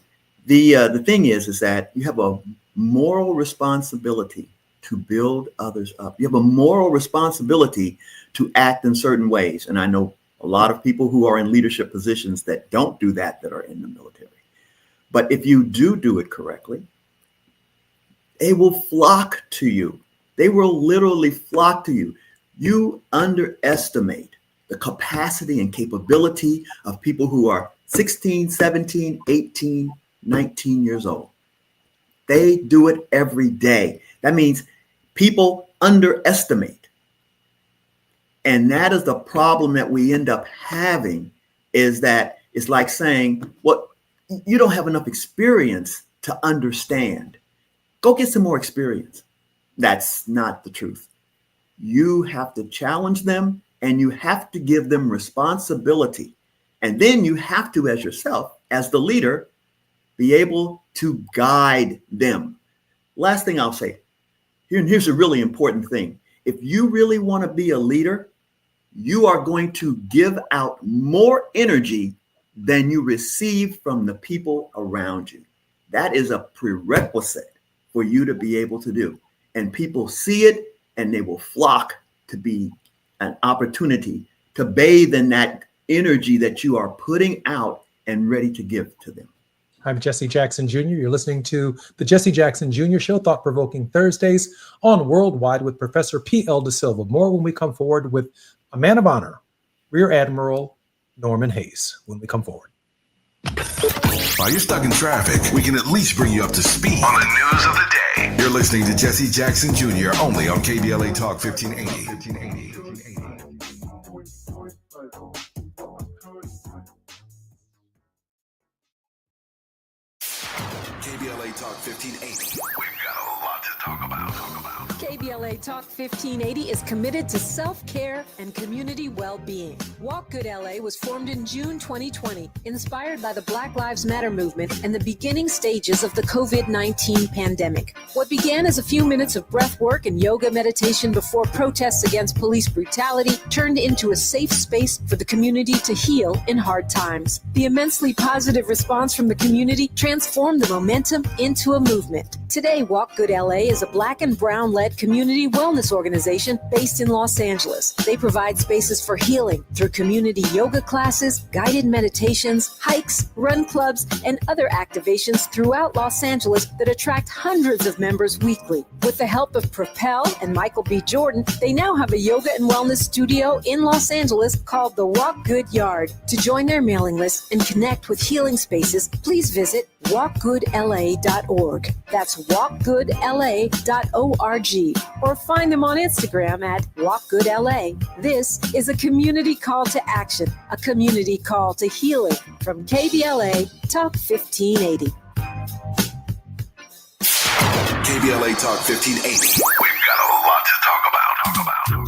H: The thing is that you have a moral responsibility to build others up. You have a moral responsibility to act in certain ways. And I know a lot of people who are in leadership positions that don't do that are in the military. But if you do it correctly, they will flock to you. They will literally flock to you. You underestimate the capacity and capability of people who are 16, 17, 18, 19 years old. They do it every day. That means people underestimate. And that is the problem that we end up having, is that it's like saying, well, you don't have enough experience to understand. Go get some more experience. That's not the truth. You have to challenge them, and you have to give them responsibility. And then you have to, as yourself, as the leader, be able to guide them. Last thing I'll say, here's a really important thing. If you really want to be a leader, you are going to give out more energy than you receive from the people around you. That is a prerequisite for you to be able to do. And people see it, and they will flock to be an opportunity to bathe in that energy that you are putting out and ready to give to them.
C: I'm Jesse Jackson Jr. You're listening to the Jesse Jackson Jr. Show, Thought-Provoking Thursdays on Worldwide with Professor P.L. De Silva. More when we come forward with a man of honor, Rear Admiral Norman Hayes, when we come forward.
A: While you're stuck in traffic, we can at least bring you up to speed on the news of the day. You're listening to Jesse Jackson Jr. only on KBLA Talk 1580. KBLA Talk 1580. We've got a lot to talk about.
P: KBLA Talk 1580 is committed to self-care and community well-being. Walk Good LA was formed in June 2020, inspired by the Black Lives Matter movement and the beginning stages of the COVID-19 pandemic. What began as a few minutes of breath work and yoga meditation before protests against police brutality turned into a safe space for the community to heal in hard times. The immensely positive response from the community transformed the momentum into a movement. Today, Walk Good LA is a Black and Brown-led community wellness organization based in Los Angeles. They provide spaces for healing through community yoga classes, guided meditations, hikes, run clubs, and other activations throughout Los Angeles that attract hundreds of members weekly. With the help of Propel and Michael B. Jordan, they now have a yoga and wellness studio in Los Angeles called the Walk Good Yard. To join their mailing list and connect with healing spaces, please visit walkgoodla.org. That's walkgoodla.org. Or find them on Instagram at walkgoodla. This is a community call to action, a community call to healing from KBLA Talk 1580.
A: KBLA Talk 1580. We've got a lot to talk about.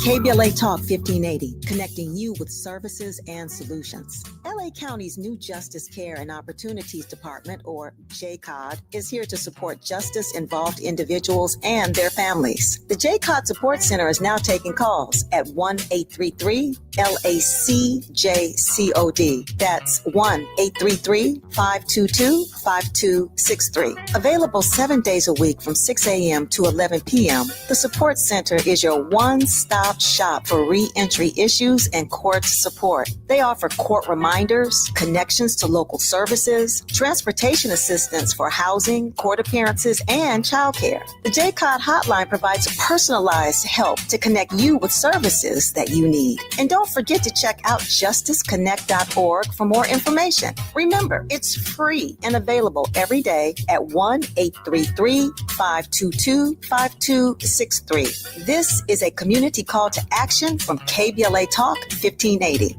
O: KBLA Talk 1580, connecting you with services and solutions. LA County's new Justice Care and Opportunities Department, or JCOD, is here to support justice-involved individuals and their families. The JCOD Support Center is now taking calls at 1-833-LACJCOD. That's 1-833-522-5263. Available 7 days a week from 6 a.m. to 11 p.m., the Support Center is your one-stop shop for re-entry issues and court support. They offer court reminders, connections to local services, transportation assistance for housing, court appearances, and childcare. The JCOD hotline provides personalized help to connect you with services that you need. And don't forget to check out justiceconnect.org for more information. Remember, it's free and available every day at 1-833-522-5263. This is a community call to action from KBLA Talk 1580.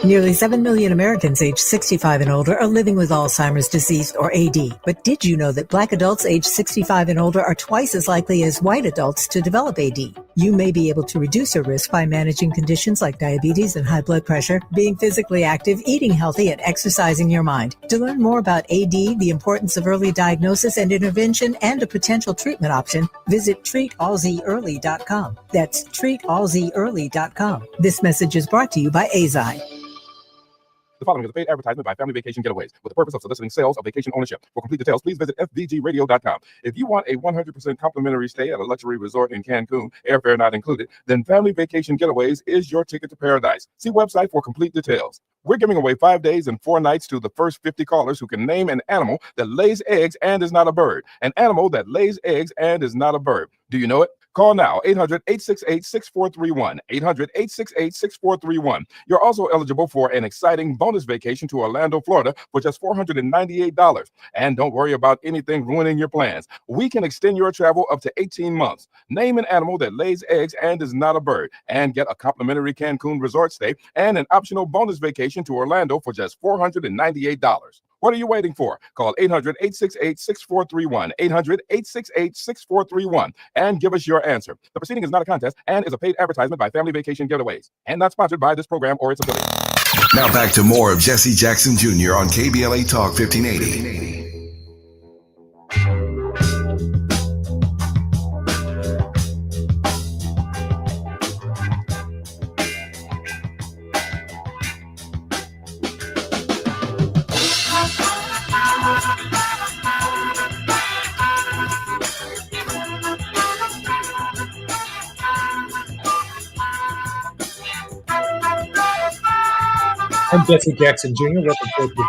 Q: Nearly 7 million Americans aged 65 and older are living with Alzheimer's disease, or AD. But did you know that Black adults aged 65 and older are twice as likely as white adults to develop AD? You may be able to reduce your risk by managing conditions like diabetes and high blood pressure, being physically active, eating healthy, and exercising your mind. To learn more about AD, the importance of early diagnosis and intervention, and a potential treatment option, visit treatalzearly.com. That's treatalzearly.com. This message is brought to you by AZI.
R: The following is a paid advertisement by Family Vacation Getaways with the purpose of soliciting sales of vacation ownership. For complete details, please visit fvgradio.com. If you want a 100% complimentary stay at a luxury resort in Cancun, airfare not included, then Family Vacation Getaways is your ticket to paradise. See website for complete details. We're giving away 5 days and 4 nights to the first 50 callers who can name an animal that lays eggs and is not a bird. An animal that lays eggs and is not a bird. Do you know it? Call now, 800-868-6431, 800-868-6431. You're also eligible for an exciting bonus vacation to Orlando, Florida for just $498. And don't worry about anything ruining your plans. We can extend your travel up to 18 months. Name an animal that lays eggs and is not a bird, and get a complimentary Cancun resort stay and an optional bonus vacation to Orlando for just $498. What are you waiting for? Call 800-868-6431, 800-868-6431, and give us your answer. The proceeding is not a contest and is a paid advertisement by Family Vacation Getaways and not sponsored by this program or its affiliates.
A: Now back to more of Jesse Jackson Jr. on KBLA Talk 1580.
C: I'm Jesse Jackson Jr. Welcome to the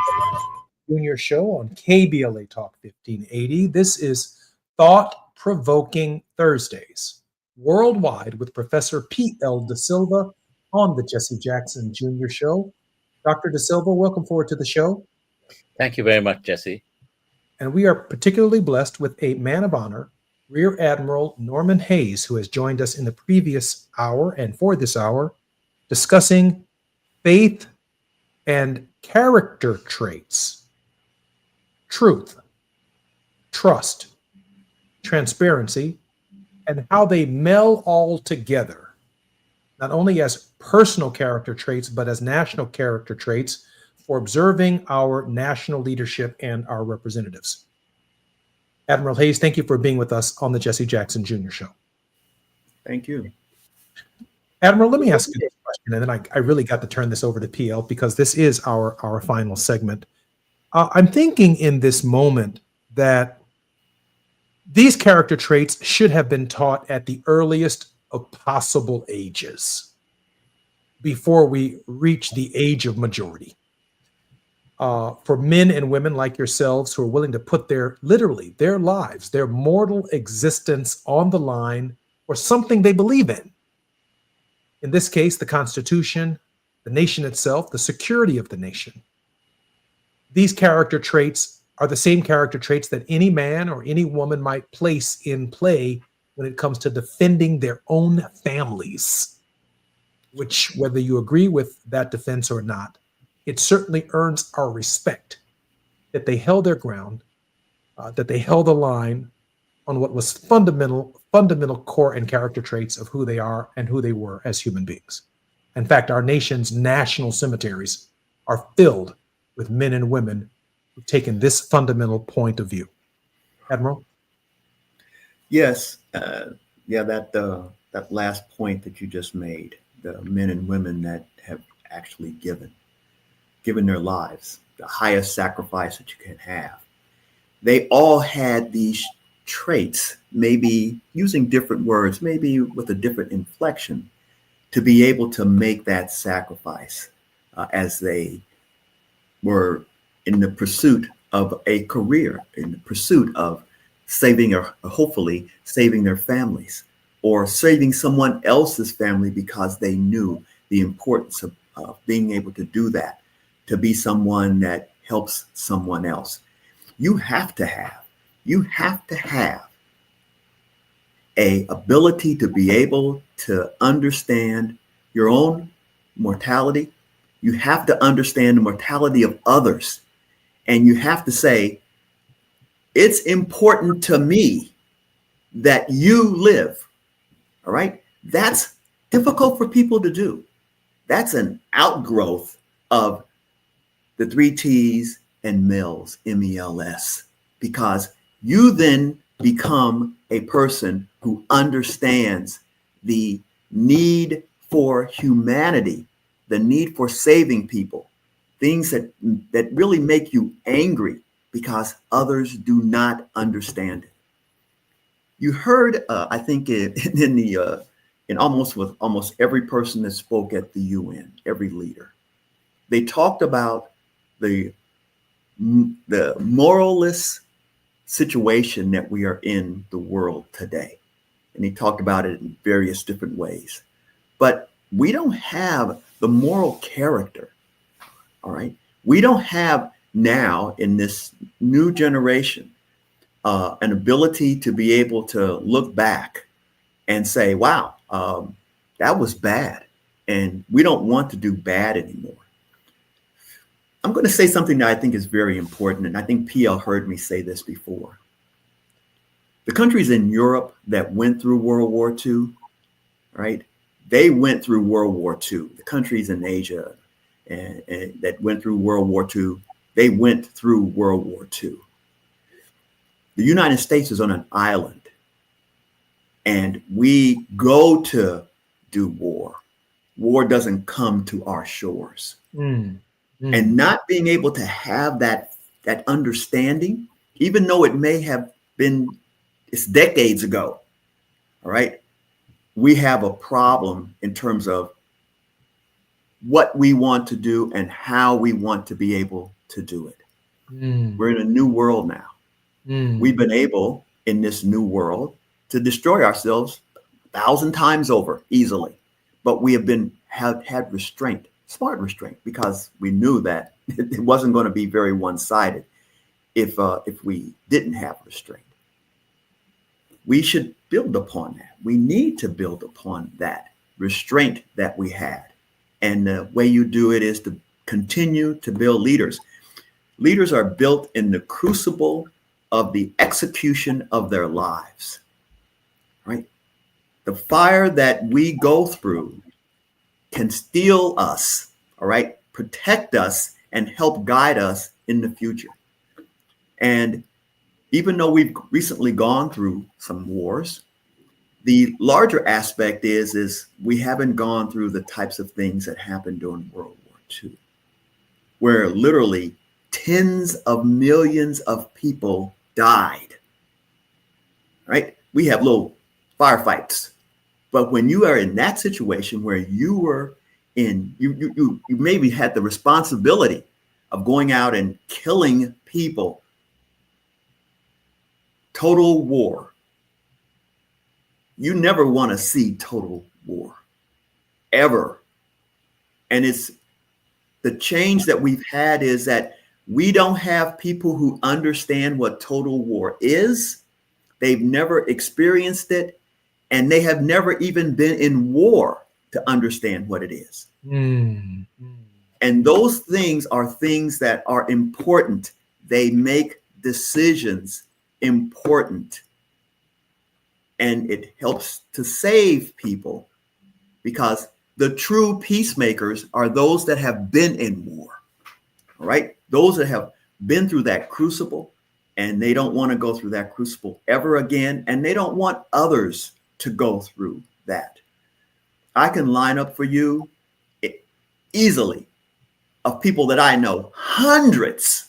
C: Junior Show on KBLA Talk 1580. This is Thought-Provoking Thursdays worldwide with Professor Pete L. De Silva on the Jesse Jackson Jr. Show. Dr. De Silva, welcome forward to the show.
G: Thank you very much, Jesse.
C: And we are particularly blessed with a man of honor, Rear Admiral Norman Hayes, who has joined us in the previous hour and for this hour, discussing faith and character traits, truth, trust, transparency, and how they meld all together, not only as personal character traits, but as national character traits for observing our national leadership and our representatives. Admiral Hayes, thank you for being with us on the Jesse Jackson Jr. Show.
H: Thank you.
C: Admiral, let me ask you this question, and then I really got to turn this over to PL because this is our final segment. I'm thinking in this moment that these character traits should have been taught at the earliest of possible ages before we reach the age of majority. For men and women like yourselves who are willing to put literally their lives, their mortal existence on the line for something they believe in. In this case, the Constitution, the nation itself, the security of the nation. These character traits are the same character traits that any man or any woman might place in play when it comes to defending their own families, which, whether you agree with that defense or not, it certainly earns our respect that they held their ground, that they held the line on what was fundamental core and character traits of who they are and who they were as human beings. In fact, our nation's national cemeteries are filled with men and women who've taken this fundamental point of view. Admiral?
H: Yes. That last point that you just made, the men and women that have actually given their lives, the highest sacrifice that you can have. They all had these traits, maybe using different words, maybe with a different inflection, to be able to make that sacrifice as they were in the pursuit of a career, in the pursuit of saving or hopefully saving their families or saving someone else's family because they knew the importance of being able to do that, to be someone that helps someone else. You have to have a ability to be able to understand your own mortality. You have to understand the mortality of others. And you have to say, it's important to me that you live. All right. That's difficult for people to do. That's an outgrowth of the 3 T's and MELS, MELS, because you then become a person who understands the need for humanity, the need for saving people, things that really make you angry because others do not understand it. You heard, I think, in almost every person that spoke at the UN, every leader, they talked about the moralless situation that we are in the world today. And he talked about it in various different ways. But we don't have the moral character, all right? We don't have now in this new generation an ability to be able to look back and say, wow, that was bad. And we don't want to do bad anymore. I'm going to say something that I think is very important, and I think PL heard me say this before. The countries in Europe that went through World War II, right? They went through World War II. The countries in Asia and that went through World War II, they went through World War II. The United States is on an island, and we go to do war. War doesn't come to our shores. And not being able to have that understanding, even though it may have been, it's decades ago, all right? We have a problem in terms of what we want to do and how we want to be able to do it. We're in a new world now. We've been able in this new world to destroy ourselves 1,000 times over easily, but we have had restraint. Smart restraint, because we knew that it wasn't going to be very one-sided if we didn't have restraint. We should build upon that. We need to build upon that restraint that we had. And the way you do it is to continue to build leaders. Leaders are built in the crucible of the execution of their lives, right? The fire that we go through can steel us, all right, protect us and help guide us in the future. And even though we've recently gone through some wars, the larger aspect is we haven't gone through the types of things that happened during World War II, where literally tens of millions of people died, right? We have little firefights, but when you are in that situation where you were in, you maybe had the responsibility of going out and killing people, total war. You never want to see total war, ever. And it's the change that we've had is that we don't have people who understand what total war is. They've never experienced it, and they have never even been in war to understand what it is. And those things are things that are important. They make decisions important. And it helps to save people, because the true peacemakers are those that have been in war, all right? Those that have been through that crucible, and they don't want to go through that crucible ever again, and they don't want others to go through that. I can line up for you easily of people that I know, hundreds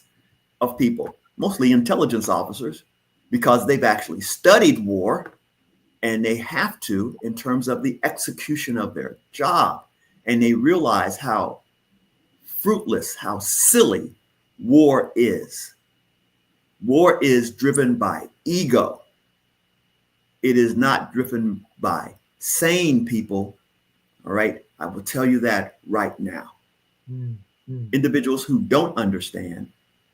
H: of people, mostly intelligence officers, because they've actually studied war, and they have to in terms of the execution of their job. And they realize how fruitless, how silly war is. War is driven by ego. It is not driven by sane people. All right. I will tell you that right now. Individuals who don't understand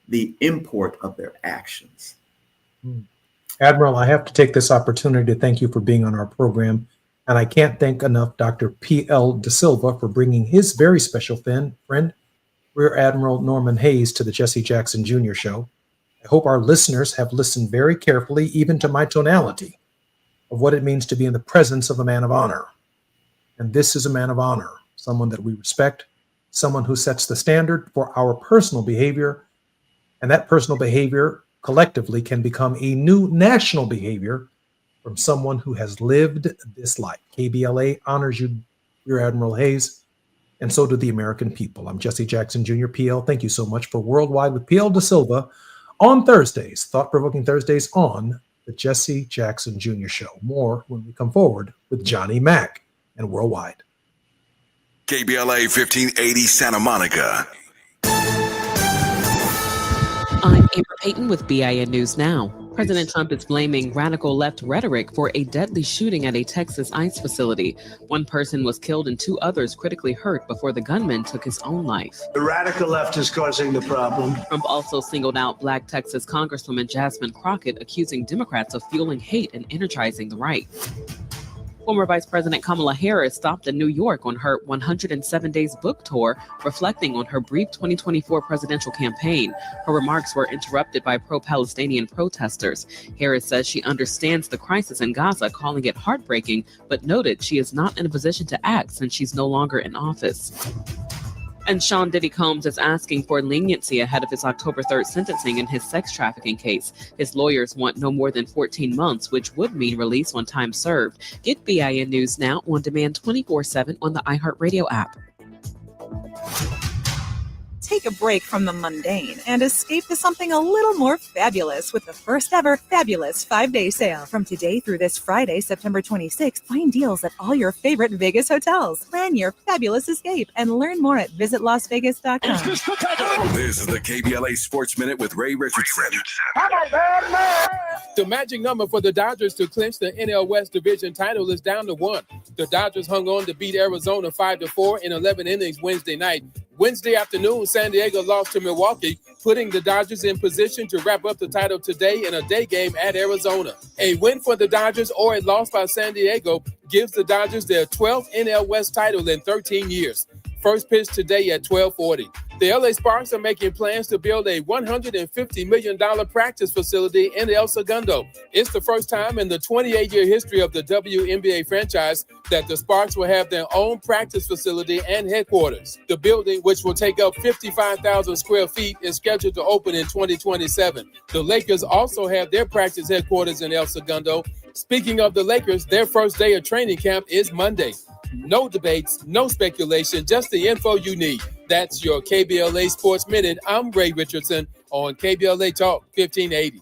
H: the import of their actions.
C: Admiral, I have to take this opportunity to thank you for being on our program. And I can't thank enough Dr. P.L. De Silva for bringing his very special friend, Rear Admiral Norman Hayes, to the Jesse Jackson Jr. Show. I hope our listeners have listened very carefully, even to my tonality, of what it means to be in the presence of a man of honor. And this is a man of honor, someone that we respect, someone who sets the standard for our personal behavior, and that personal behavior collectively can become a new national behavior from someone who has lived this life. KBLA honors you, Rear Admiral Hayes, and so do the American people. I'm Jesse Jackson Jr. PL. Thank you so much for Worldwide with PL De Silva on Thursdays, thought-provoking Thursdays on the Jesse Jackson Jr. Show. More when we come forward with Johnny Mack and Worldwide.
A: KBLA 1580 Santa Monica.
I: I'm Amber Payton with BIN News Now. President Trump is blaming radical left rhetoric for a deadly shooting at a Texas ICE facility. One person was killed and 2 others critically hurt before the gunman took his own life.
J: The radical left is causing the problem.
I: Trump also singled out Black Texas Congresswoman Jasmine Crockett, accusing Democrats of fueling hate and energizing the right. Former Vice President Kamala Harris stopped in New York on her 107 Days book tour, reflecting on her brief 2024 presidential campaign. Her remarks were interrupted by pro-Palestinian protesters. Harris says she understands the crisis in Gaza, calling it heartbreaking, but noted she is not in a position to act since she's no longer in office. And Sean Diddy Combs is asking for leniency ahead of his October 3rd sentencing in his sex trafficking case. His lawyers want no more than 14 months, which would mean release on time served. Get BIN News Now on demand 24/7 on the iHeartRadio app.
K: Take a break from the mundane and escape to something a little more fabulous with the first ever Fabulous 5-day sale. From today through this Friday, September 26th, find deals at all your favorite Vegas hotels. Plan your fabulous escape and learn more at visitlasvegas.com.
A: This is the KBLA Sports Minute with Ray Richardson.
L: The magic number for the Dodgers to clinch the NL West Division title is down to 1. The Dodgers hung on to beat Arizona 5-4 in 11 innings Wednesday night. Wednesday afternoon, San Diego lost to Milwaukee, putting the Dodgers in position to wrap up the title today in a day game at Arizona. A win for the Dodgers or a loss by San Diego gives the Dodgers their 12th NL West title in 13 years. First pitch today at 12:40. The LA Sparks are making plans to build a $150 million practice facility in El Segundo. It's the first time in the 28-year history of the WNBA franchise that the Sparks will have their own practice facility and headquarters. The building, which will take up 55,000 square feet, is scheduled to open in 2027. The Lakers also have their practice headquarters in El Segundo. Speaking of the Lakers, their first day of training camp is Monday. No debates, no speculation, just the info you need. That's your KBLA Sports Minute. I'm Ray Richardson on KBLA Talk 1580.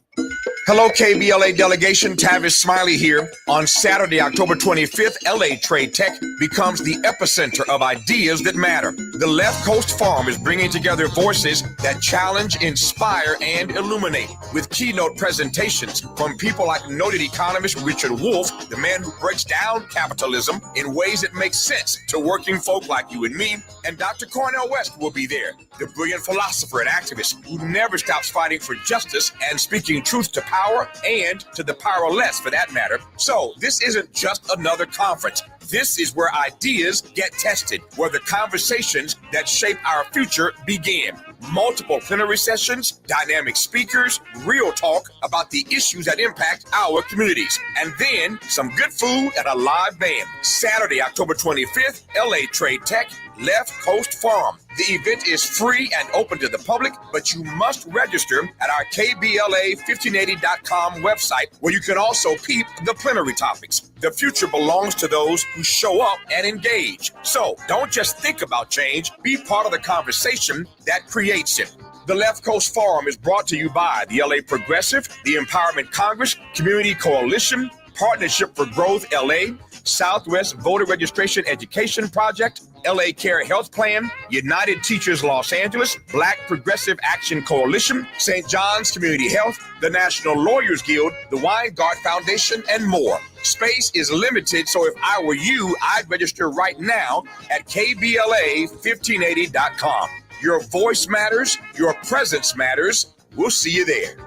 B: Hello, KBLA delegation. Tavis Smiley here. On Saturday, October 25th, LA Trade Tech becomes the epicenter of ideas that matter. The Left Coast Forum is bringing together voices that challenge, inspire, and illuminate, with keynote presentations from people like noted economist Richard Wolff, the man who breaks down capitalism in ways that make sense to working folk like you and me, and Dr. Cornel West will be there, the brilliant philosopher and activist who never stops fighting for justice and speaking truth to power and to the powerless, for that matter. So this isn't just another conference. This is where ideas get tested, where the conversations that shape our future begin. Multiple plenary sessions, dynamic speakers, real talk about the issues that impact our communities, and then some good food and a live band. Saturday, October 25th, LA Trade Tech, Left Coast Forum. The event is free and open to the public, but you must register at our KBLA1580.com website, where you can also peep the plenary topics. The future belongs to those who show up and engage. So don't just think about change, be part of the conversation that creates it. The Left Coast Forum is brought to you by the LA Progressive, the Empowerment Congress, Community Coalition, Partnership for Growth LA, Southwest Voter Registration Education Project, LA Care Health Plan, United Teachers Los Angeles, Black Progressive Action Coalition, St. John's Community Health, the National Lawyers Guild, the Weingart Foundation, and more. Space is limited, so if I were you, I'd register right now at KBLA1580.com. Your voice matters, your presence matters. We'll see you there.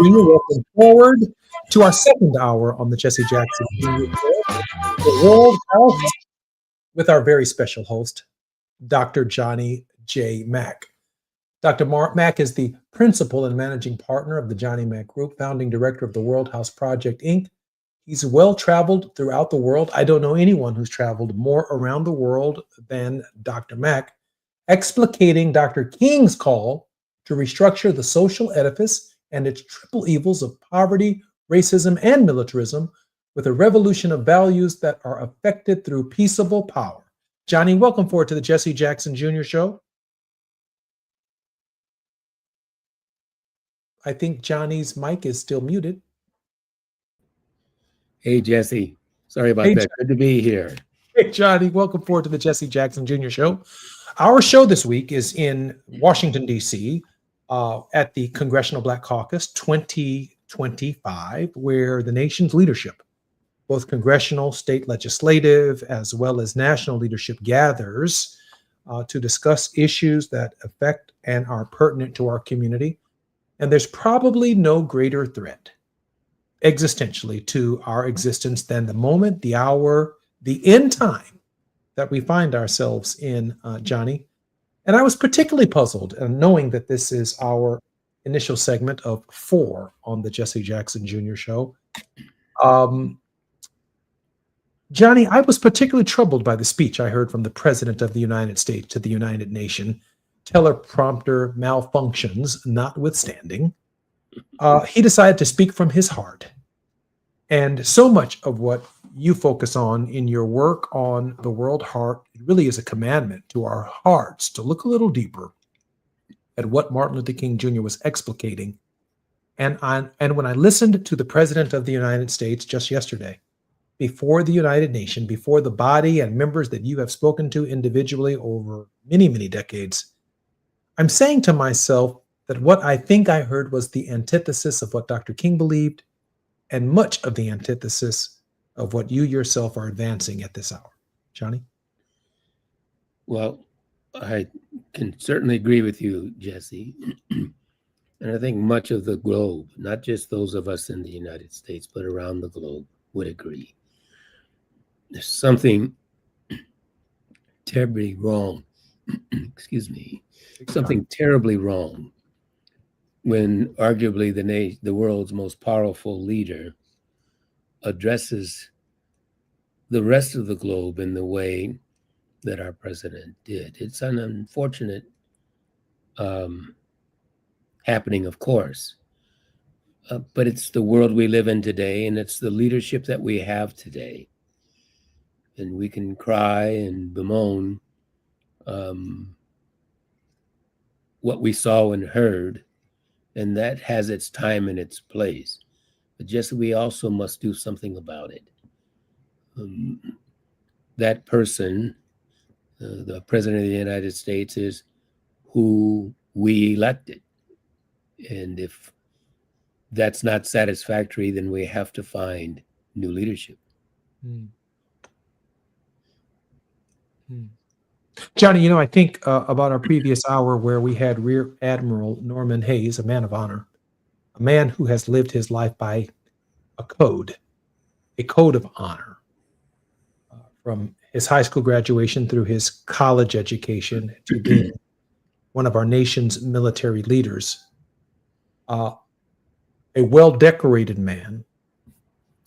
C: Welcome forward to our second hour on the Jesse Jackson Jr. Show, the World Health, with our very special host, Dr. Johnny J. Mack. Dr. Mack is the principal and managing partner of the Johnny Mack Group, founding director of the World House Project, Inc. He's well-traveled throughout the world. I don't know anyone who's traveled more around the world than Dr. Mack, explicating Dr. King's call to restructure the social edifice and its triple evils of poverty, racism, and militarism with a revolution of values that are effected through peaceable power. Johnny, welcome forward to the Jesse Jackson Jr. Show. I think Johnny's mic is still muted.
S: Hey, Jesse. Sorry about that. Good to be here.
C: Hey, Johnny. Welcome forward to the Jesse Jackson Jr. Show. Our show this week is in Washington, D.C., at the Congressional Black Caucus 2025, where the nation's leadership, both congressional, state legislative, as well as national leadership, gathers to discuss issues that affect and are pertinent to our community. And there's probably no greater threat existentially to our existence than the moment, the hour, the end time that we find ourselves in, Johnny. And I was particularly puzzled, knowing that this is our initial segment of 4 on the Jesse Jackson Jr. Show. Johnny, I was particularly troubled by the speech I heard from the President of the United States to the United Nations, teleprompter malfunctions notwithstanding. He decided to speak from his heart. And so much of what you focus on in your work on the world heart, it really is a commandment to our hearts to look a little deeper at what Martin Luther King Jr. was explicating. And when I listened to the President of the United States just yesterday, before the United Nations, before the body and members that you have spoken to individually over many, many decades, I'm saying to myself that what I think I heard was the antithesis of what Dr. King believed and much of the antithesis of what you yourself are advancing at this hour. Johnny?
S: Well, I can certainly agree with you, Jesse. And I think much of the globe, not just those of us in the United States, but around the globe would agree. There's something terribly wrong, excuse me, something terribly wrong when arguably the world's most powerful leader addresses the rest of the globe in the way that our president did. It's an unfortunate happening, of course, but it's the world we live in today, and it's the leadership that we have today. And we can cry and bemoan what we saw and heard, and that has its time and its place. But just we also must do something about it. That person, the President of the United States, is who we elected. And if that's not satisfactory, then we have to find new leadership.
C: Johnny, I think about our previous hour where we had Rear Admiral Norman Hayes, a man of honor, a man who has lived his life by a code of honor, from his high school graduation through his college education to being one of our nation's military leaders, a well-decorated man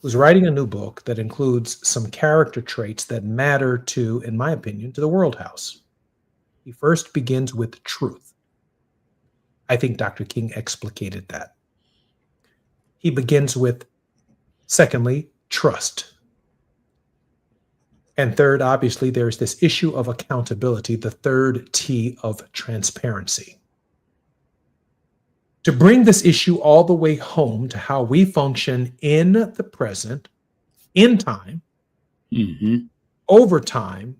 C: who's writing a new book that includes some character traits that matter to, in my opinion, to the World House. He first begins with truth. I think Dr. King explicated that. He begins with, secondly, trust. And third, obviously, there's this issue of accountability, the third T of transparency. To bring this issue all the way home to how we function in the present, in time, over time,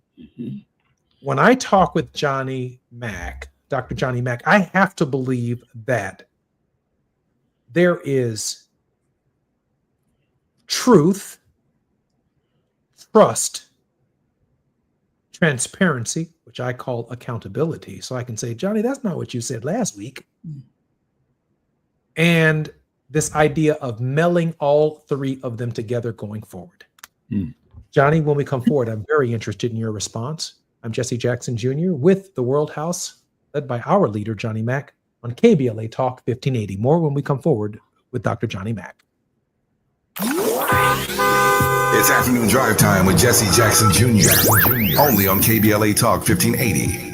C: when I talk with Johnny Mack, Dr. Johnny Mack, I have to believe that there is truth, trust, transparency, which I call accountability. So I can say, Johnny, that's not what you said last week. And this idea of melding all three of them together going forward. Johnny, when we come forward, I'm very interested in your response. I'm Jesse Jackson Jr. with the World House, led by our leader, Johnny Mack, on KBLA Talk 1580. More when we come forward with Dr. Johnny Mack.
A: It's afternoon drive time with Jesse Jackson Jr. Only on KBLA Talk 1580.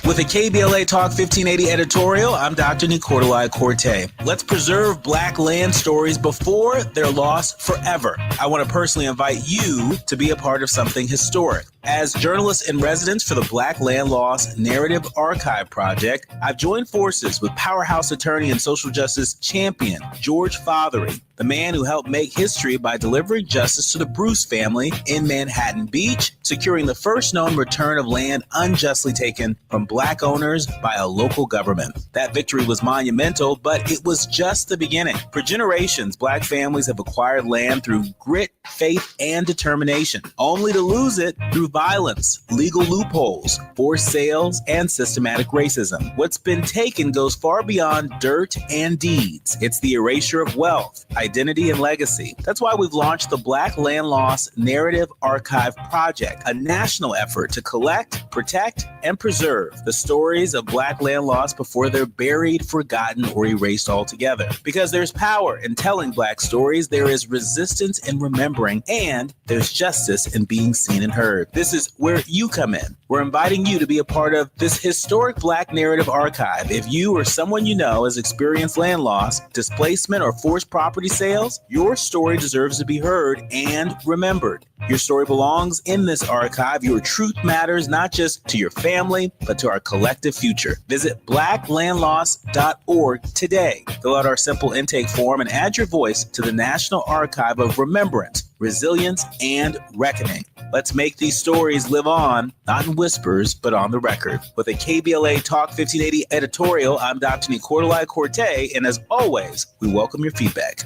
D: With a KBLA Talk 1580 editorial, I'm Dr. Nicordelai Corte. Let's preserve Black land stories before they're lost forever. I want to personally invite you to be a part of something historic. As journalist in residence for the Black Land Lost Narrative Archive Project, I've joined forces with powerhouse attorney and social justice champion George Fothery, the man who helped make history by delivering justice to the Bruce family in Manhattan Beach, securing the first known return of land unjustly taken from Black owners by a local government. That victory was monumental, but it was just the beginning. For generations, Black families have acquired land through grit, faith, and determination, only to lose it through violence, legal loopholes, forced sales, and systematic racism. What's been taken goes far beyond dirt and deeds. It's the erasure of wealth, identity, and legacy. That's why we've launched the Black Land Lost Narrative Archive Project, a national effort to collect, protect, and preserve the stories of Black land lost before they're buried, forgotten, or erased altogether. Because there's power in telling Black stories, there is resistance in remembering, and there's justice in being seen and heard. This is where you come in. We're inviting you to be a part of this historic Black Narrative Archive. If you or someone you know has experienced land loss, displacement, or forced property sales, your story deserves to be heard and remembered. Your story belongs in this archive. Your truth matters not just to your family, but to our collective future. Visit blacklandloss.org today. Fill out our simple intake form and add your voice to the National Archive of Remembrance, Resilience, and Reckoning. Let's make these stories live on, not in whispers, but on the record. With a KBLA Talk 1580 editorial, I'm Dr. Nicordelai Corte, and as always, we welcome your feedback.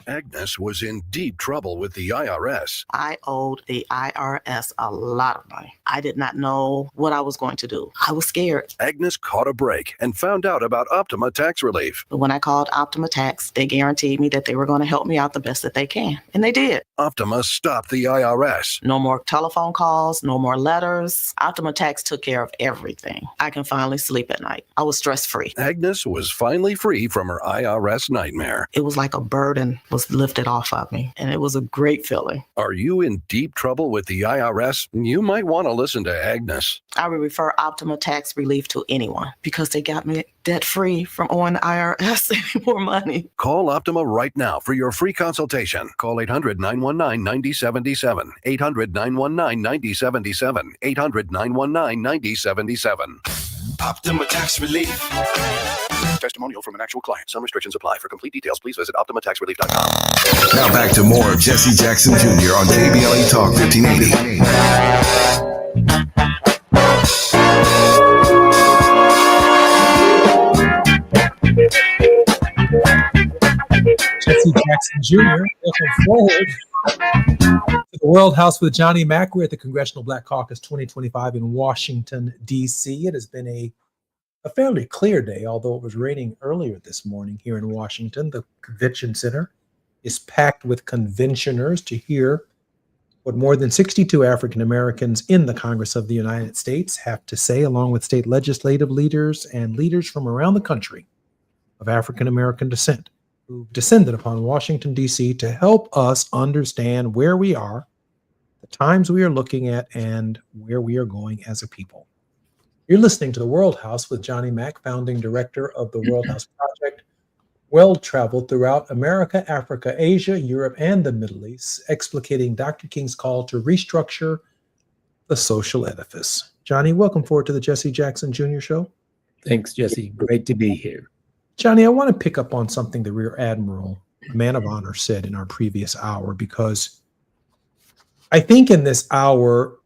F: Agnes was in deep trouble with the IRS.
E: I owed the IRS a lot of money. I did not know what I was going to do. I was scared.
F: Agnes caught a break and found out about Optima Tax Relief.
E: But when I called Optima Tax, they guaranteed me that they were going to help me out the best that they can. And they did.
F: Optima stopped the IRS.
E: No more telephone calls, no more letters. Optima Tax took care of everything. I can finally sleep at night. I was stress-free.
F: Agnes was finally free from her IRS nightmare.
E: It was like a burden was lifted off of me, and it was a great feeling.
F: Are you in deep trouble with the IRS? You might want to listen to Agnes.
E: I would refer Optima Tax Relief to anyone because they got me debt-free from owing the IRS any more money.
F: Call Optima right now for your free consultation. Call 800-919-9077. 800-919-9077. 800-919-9077.
A: Optima Tax Relief.
F: Testimonial from an actual client. Some restrictions apply. For complete details, please visit OptimaTaxRelief.com.
A: Now back to more of Jesse Jackson Jr. on KBLA Talk 1580.
C: Jesse Jackson Jr. Welcome forward to the World House with Johnny Mack. We're at the Congressional Black Caucus 2025 in Washington, D.C. It has been a fairly clear day, although it was raining earlier this morning here in Washington. The convention center is packed with conventioners to hear what more than 62 African Americans in the Congress of the United States have to say, along with state legislative leaders and leaders from around the country of African American descent who descended upon Washington, D.C. to help us understand where we are, the times we are looking at, and where we are going as a people. You're listening to the World House with Johnny Mack, founding director of the World House Project, well-traveled throughout America, Africa, Asia, Europe, and the Middle East, explicating Dr. King's call to restructure the social edifice. Johnny, welcome forward to the Jesse Jackson Jr. Show.
S: Thanks, Jesse. Great to be here.
C: Johnny, I want to pick up on something the Rear Admiral, man of honor, said in our previous hour, because I think in this hour,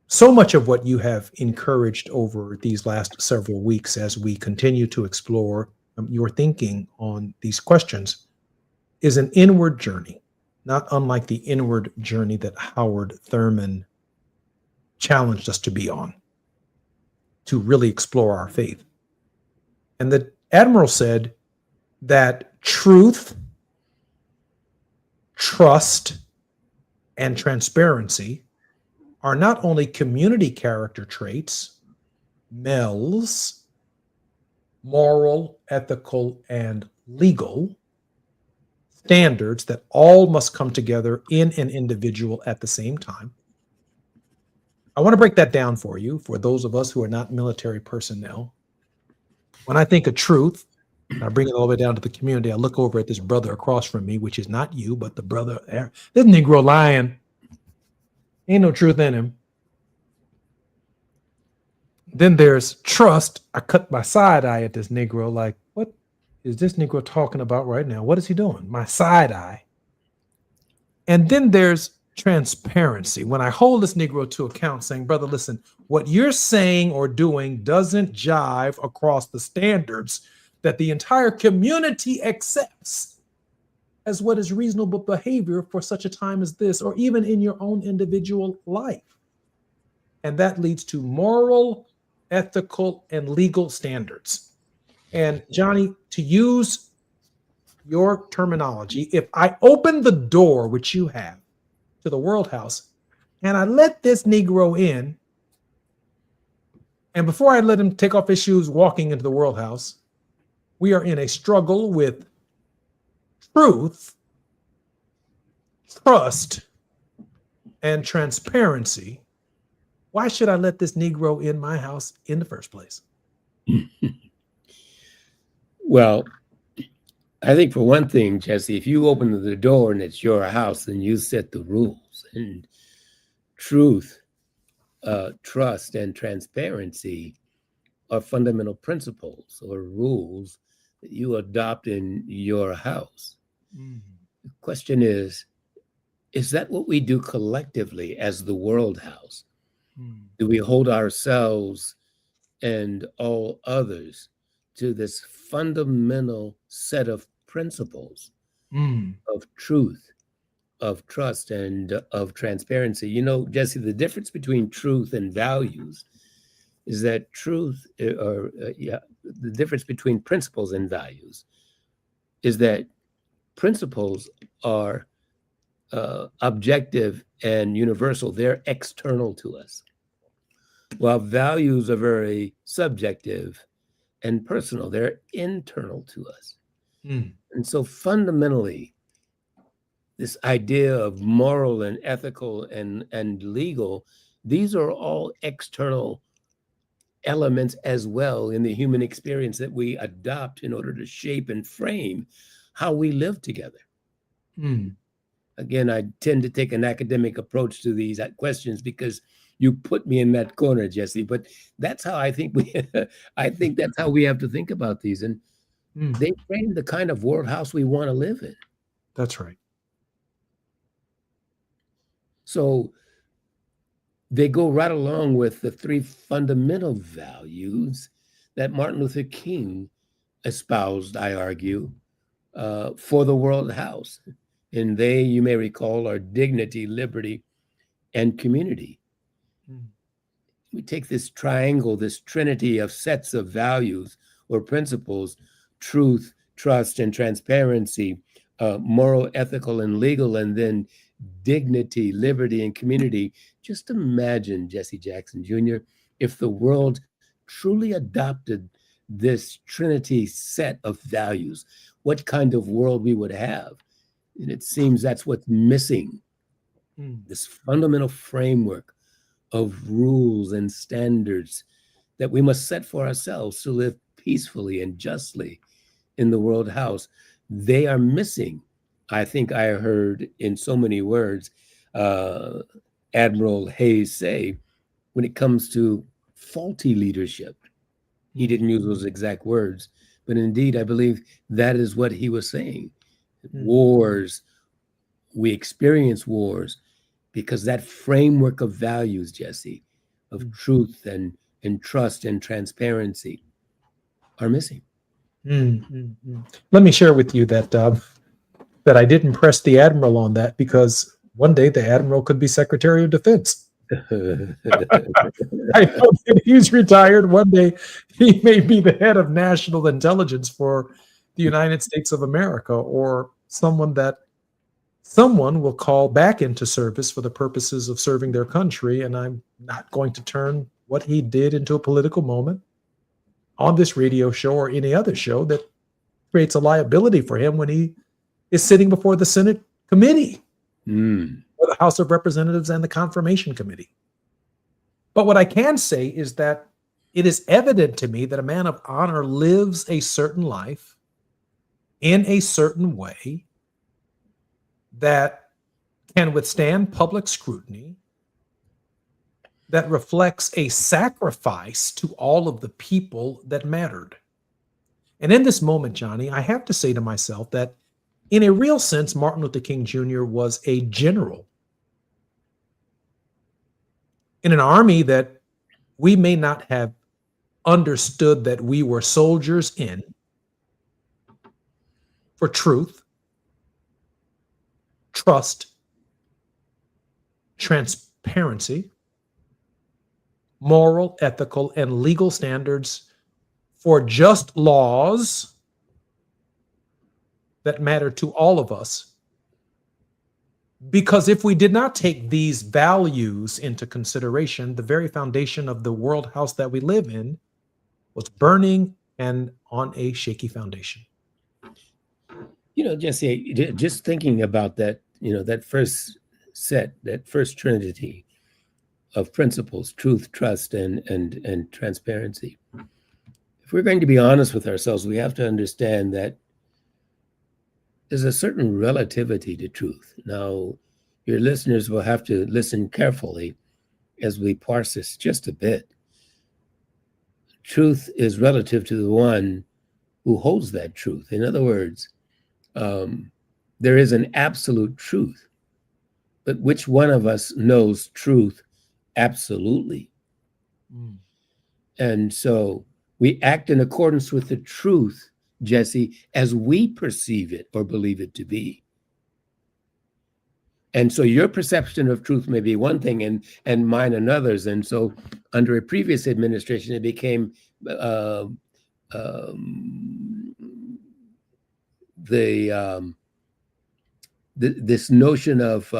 C: so much of what you have encouraged over these last several weeks as we continue to explore your thinking on these questions is an inward journey, not unlike the inward journey that Howard Thurman challenged us to be on, to really explore our faith. And the Admiral said that truth, trust, and transparency are not only community character traits, MELs, moral, ethical, and legal standards that all must come together in an individual at the same time. I want to break that down for you, for those of us who are not military personnel. When I think of truth, and I bring it all the way down to the community, I look over at this brother across from me, which is not you, but the brother there. This Negro lying. Ain't no truth in him. Then there's trust. I cut my side eye at this Negro like, what is this Negro talking about right now? What is he doing? My side eye. And then there's transparency. When I hold this Negro to account saying, brother, listen, what you're saying or doing doesn't jive across the standards that the entire community accepts as what is reasonable behavior for such a time as this, or even in your own individual life. And that leads to moral, ethical, and legal standards. And Johnny, to use your terminology, if I open the door, which you have, to the World House, and I let this Negro in, and before I let him take off his shoes walking into the World House, we are in a struggle with truth, trust, and transparency, why should I let this Negro in my house in the first place?
S: Well, I think for one thing, Jesse, if you open the door and it's your house, then you set the rules. And truth, trust, and transparency are fundamental principles or rules that you adopt in your house. The question is that what we do collectively as the world house? Do we hold ourselves and all others to this fundamental set of principles of truth, of trust, and of transparency? You know, Jesse, the difference between truth and values is that the difference between principles and values is that principles are objective and universal. They're external to us, while values are very subjective and personal. They're internal to us. And so fundamentally, this idea of moral and ethical and legal, these are all external elements as well in the human experience that we adopt in order to shape and frame how we live together. Again, I tend to take an academic approach to these questions because you put me in that corner, Jesse, but that's how I think I think that's how we have to think about these. And they frame the kind of world house we want to live in.
C: That's right.
S: So they go right along with the three fundamental values that Martin Luther King espoused, I argue, for the world house. And they, you may recall, are dignity, liberty, and community. We take this triangle, this trinity of sets of values or principles: truth, trust, and transparency, moral, ethical, and legal, and then dignity, liberty, and community. Just imagine, Jesse Jackson Jr., if the world truly adopted this trinity set of values, what kind of world we would have. And it seems that's what's missing, this fundamental framework of rules and standards that we must set for ourselves to live peacefully and justly in the world house. They are missing. I think I heard in so many words Admiral Hayes say, when it comes to faulty leadership. He didn't use those exact words, but indeed, I believe that is what he was saying. Wars, we experience wars because that framework of values, Jesse, of truth and trust and transparency are missing.
C: Let me share with you that that I didn't press the Admiral on that because one day the Admiral could be Secretary of Defense. I know that he's retired. One day he may be the head of national intelligence for the United States of America, or someone that someone will call back into service for the purposes of serving their country. And I'm not going to turn what he did into a political moment on this radio show or any other show that creates a liability for him when he is sitting before the Senate committee or the House of Representatives and the Confirmation Committee. But what I can say is that it is evident to me that a man of honor lives a certain life in a certain way that can withstand public scrutiny, that reflects a sacrifice to all of the people that mattered. And in this moment, Johnny, I have to say to myself that in a real sense, Martin Luther King Jr. was a general in an army that we may not have understood that we were soldiers in, for truth, trust, transparency, moral, ethical, and legal standards for just laws that matter to all of us. Because if we did not take these values into consideration, the very foundation of the world house that we live in was burning and on a shaky foundation.
S: You know, Jesse, just thinking about that, you know, that first set, that first trinity of principles, truth, trust, and transparency. If we're going to be honest with ourselves, we have to understand that there's a certain relativity to truth. Now, your listeners will have to listen carefully as we parse this just a bit. Truth is relative to the one who holds that truth. In other words, there is an absolute truth, but which one of us knows truth absolutely? And so we act in accordance with the truth, Jesse, as we perceive it or believe it to be. And so your perception of truth may be one thing and mine another's. And so under a previous administration, it became this notion of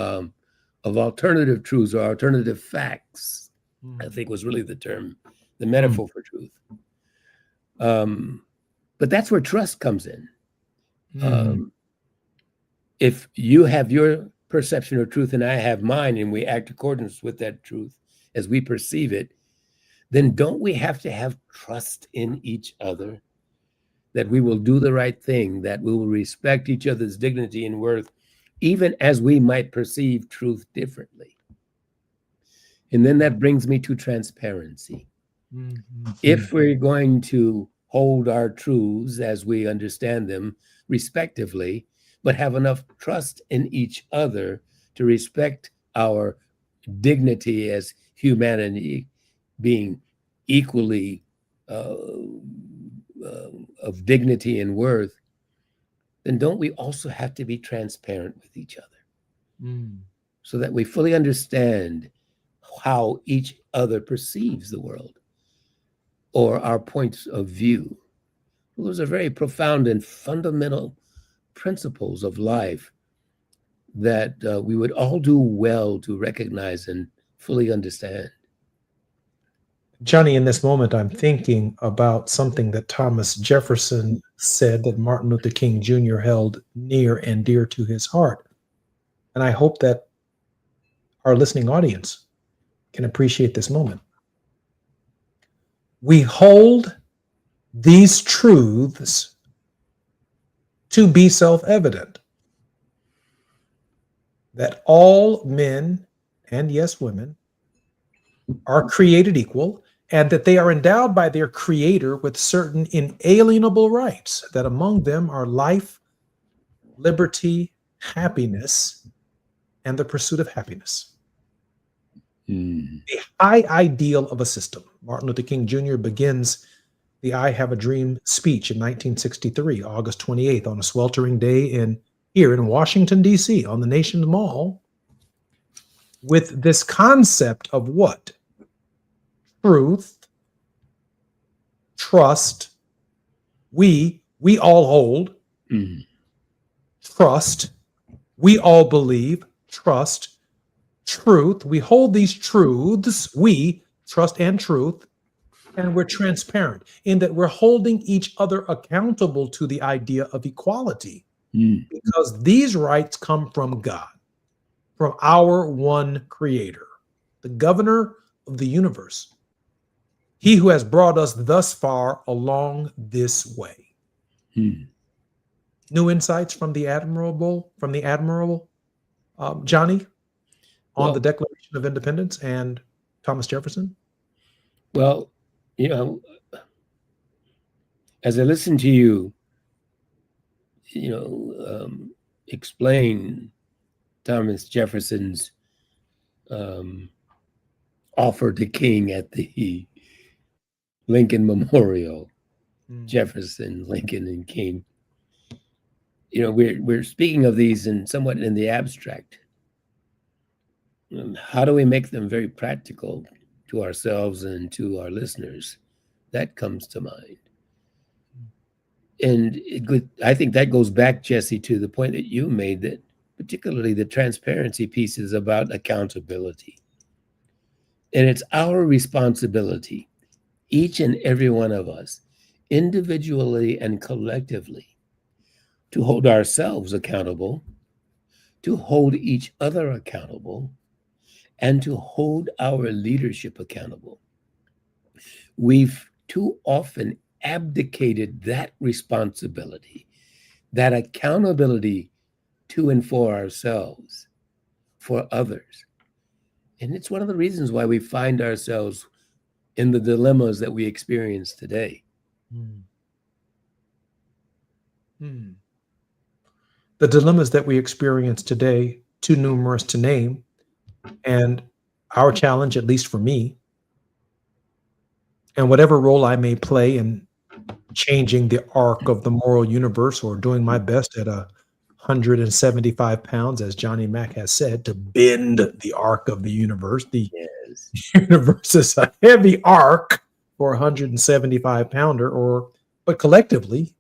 S: alternative truths or alternative facts, I think was really the term, the metaphor for truth. But that's where trust comes in. If you have your perception of truth and I have mine, and we act accordance with that truth as we perceive it, then don't we have to have trust in each other, that we will do the right thing, that we will respect each other's dignity and worth, even as we might perceive truth differently? And then that brings me to transparency. If we're going to hold our truths as we understand them respectively, but have enough trust in each other to respect our dignity as humanity, being equally of dignity and worth, then don't we also have to be transparent with each other so that we fully understand how each other perceives the world or our points of view? Well, those are very profound and fundamental principles of life that we would all do well to recognize and fully understand.
C: Johnny, in this moment, I'm thinking about something that Thomas Jefferson said that Martin Luther King Jr. held near and dear to his heart. And I hope that our listening audience can appreciate this moment. We hold these truths to be self-evident, that all men, and yes, women, are created equal, and that they are endowed by their creator with certain inalienable rights, that among them are life, liberty, happiness, and the pursuit of happiness. The high ideal of a system. Martin Luther King Jr. begins the I Have a Dream speech in 1963, August 28th, on a sweltering day here in Washington, D.C., on the Nation's Mall, with this concept of what? Truth, trust, we all hold, trust, we all believe, trust, truth. We hold these truths, we, trust and truth, and we're transparent in that we're holding each other accountable to the idea of equality, because these rights come from God, from our one creator, the governor of the universe. He who has brought us thus far along this way. New insights from the admirable, Johnny, on the Declaration of Independence and Thomas Jefferson?
S: Well, you know, as I listen to you, explain Thomas Jefferson's offer to King at the Lincoln Memorial, Jefferson, Lincoln, and King. We're speaking of these somewhat in the abstract. How do we make them very practical to ourselves and to our listeners? That comes to mind. And I think that goes back, Jesse, to the point that you made, that particularly the transparency piece is about accountability. And it's our responsibility, each and every one of us, individually and collectively, to hold ourselves accountable to hold each other accountable and to hold our leadership accountable. We've too often abdicated that responsibility, that accountability to and for ourselves, for others. And it's one of the reasons why we find ourselves in the dilemmas that we experience today.
C: The dilemmas that we experience today, too numerous to name. And our challenge, at least for me, and whatever role I may play in changing the arc of the moral universe or doing my best at 175 pounds, as Johnny Mack has said, to bend the arc of the universe. The universe is a heavy arc for a 175 pounder, but collectively,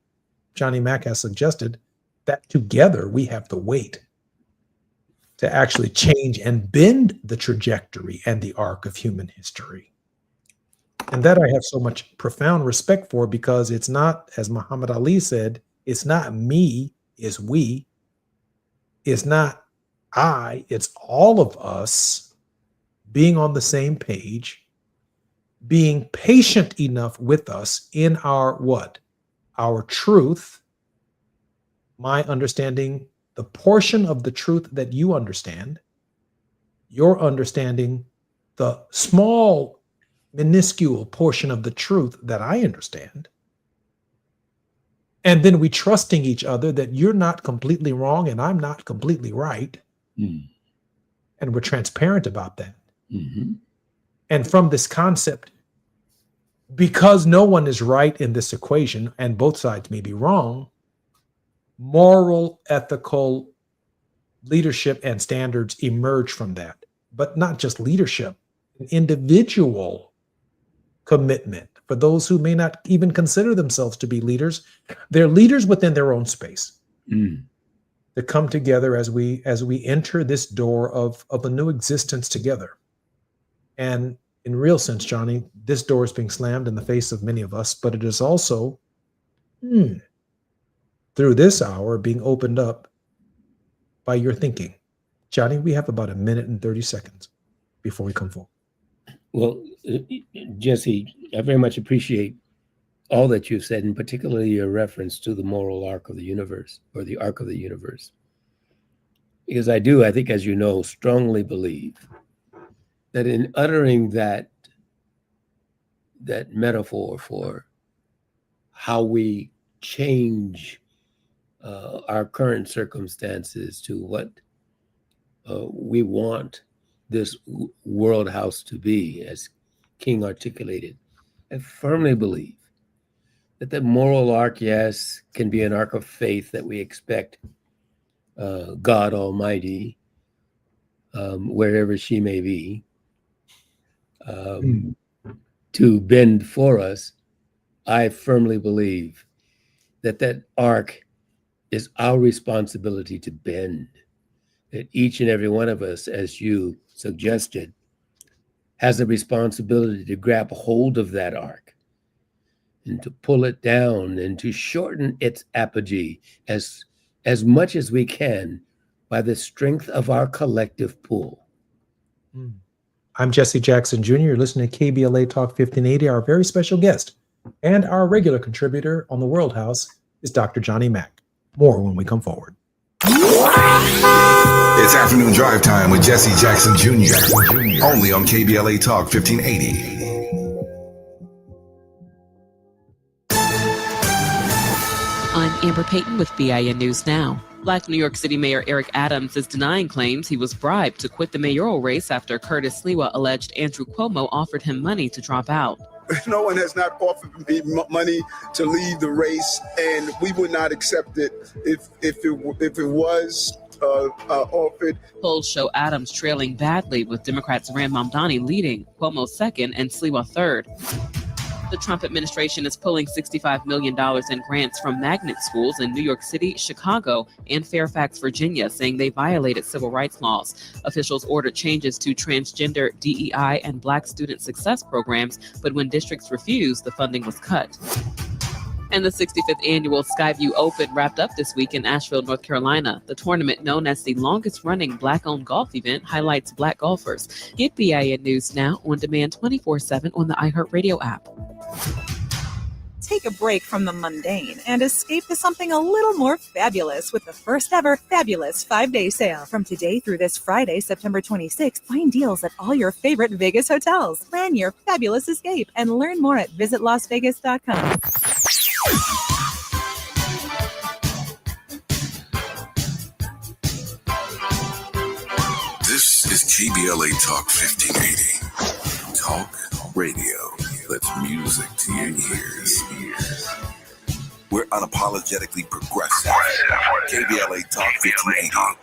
C: Johnny Mack has suggested that together we have the weight to actually change and bend the trajectory and the arc of human history. And that I have so much profound respect for, because it's not, as Muhammad Ali said, it's not me, it's we. It's not I, it's all of us being on the same page, being patient enough with us in our what? Our truth, my understanding, the portion of the truth that you understand, your understanding, the small, minuscule portion of the truth that I understand. And then we trusting each other that you're not completely wrong and I'm not completely right. And we're transparent about that. And from this concept, because no one is right in this equation and both sides may be wrong, moral, ethical leadership and standards emerge from that. But not just leadership, an individual commitment. For those who may not even consider themselves to be leaders, they're leaders within their own space. To come together as we enter this door of a new existence together. And in real sense, Johnny, this door is being slammed in the face of many of us, but it is also through this hour being opened up by your thinking. Johnny, we have about 1 minute and 30 seconds before we come forward.
S: Well, Jesse, I very much appreciate all that you've said, and particularly your reference to the moral arc of the universe, or the arc of the universe. Because I think, as you know, strongly believe that in uttering that metaphor for how we change our current circumstances to what we want this world house to be, as King articulated, I firmly believe that the moral arc, yes, can be an arc of faith that we expect God Almighty, wherever she may be, to bend for us. I firmly believe that arc is our responsibility to bend, that each and every one of us, as you suggested, has a responsibility to grab hold of that arc and to pull it down and to shorten its apogee as much as we can by the strength of our collective pull.
C: I'm Jesse Jackson Jr. You're listening to KBLA Talk 1580. Our very special guest and our regular contributor on the World House is Dr. Johnny Mack. More when we come forward.
A: It's afternoon drive time with Jesse Jackson Jr. Only on KBLA Talk 1580.
I: I'm Amber Payton with BIN News Now. Black New York City Mayor Eric Adams is denying claims he was bribed to quit the mayoral race after Curtis Sliwa alleged Andrew Cuomo offered him money to drop out.
T: No one has not offered me money to leave the race, and we would not accept it if it was offered.
I: Polls show Adams trailing badly, with Democrats Rand Mamdani leading, Cuomo second, and Sliwa third. The Trump administration is pulling $65 million in grants from magnet schools in New York City, Chicago, and Fairfax, Virginia, saying they violated civil rights laws. Officials ordered changes to transgender, DEI, and Black student success programs, but when districts refused, the funding was cut. And the 65th annual Skyview Open wrapped up this week in Asheville, North Carolina. The tournament, known as the longest-running Black-owned golf event, highlights Black golfers. Get BIN News now on demand 24/7 on the iHeartRadio app.
K: Take a break from the mundane and escape to something a little more fabulous with the first ever fabulous 5-day sale. From today through this Friday, September 26th, find deals at all your favorite Vegas hotels. Plan your fabulous escape and learn more at visitlasvegas.com.
A: This is KBLA Talk 1580. Talk radio. That's music to your ears. We're unapologetically progressive. KBLA Talk 1580.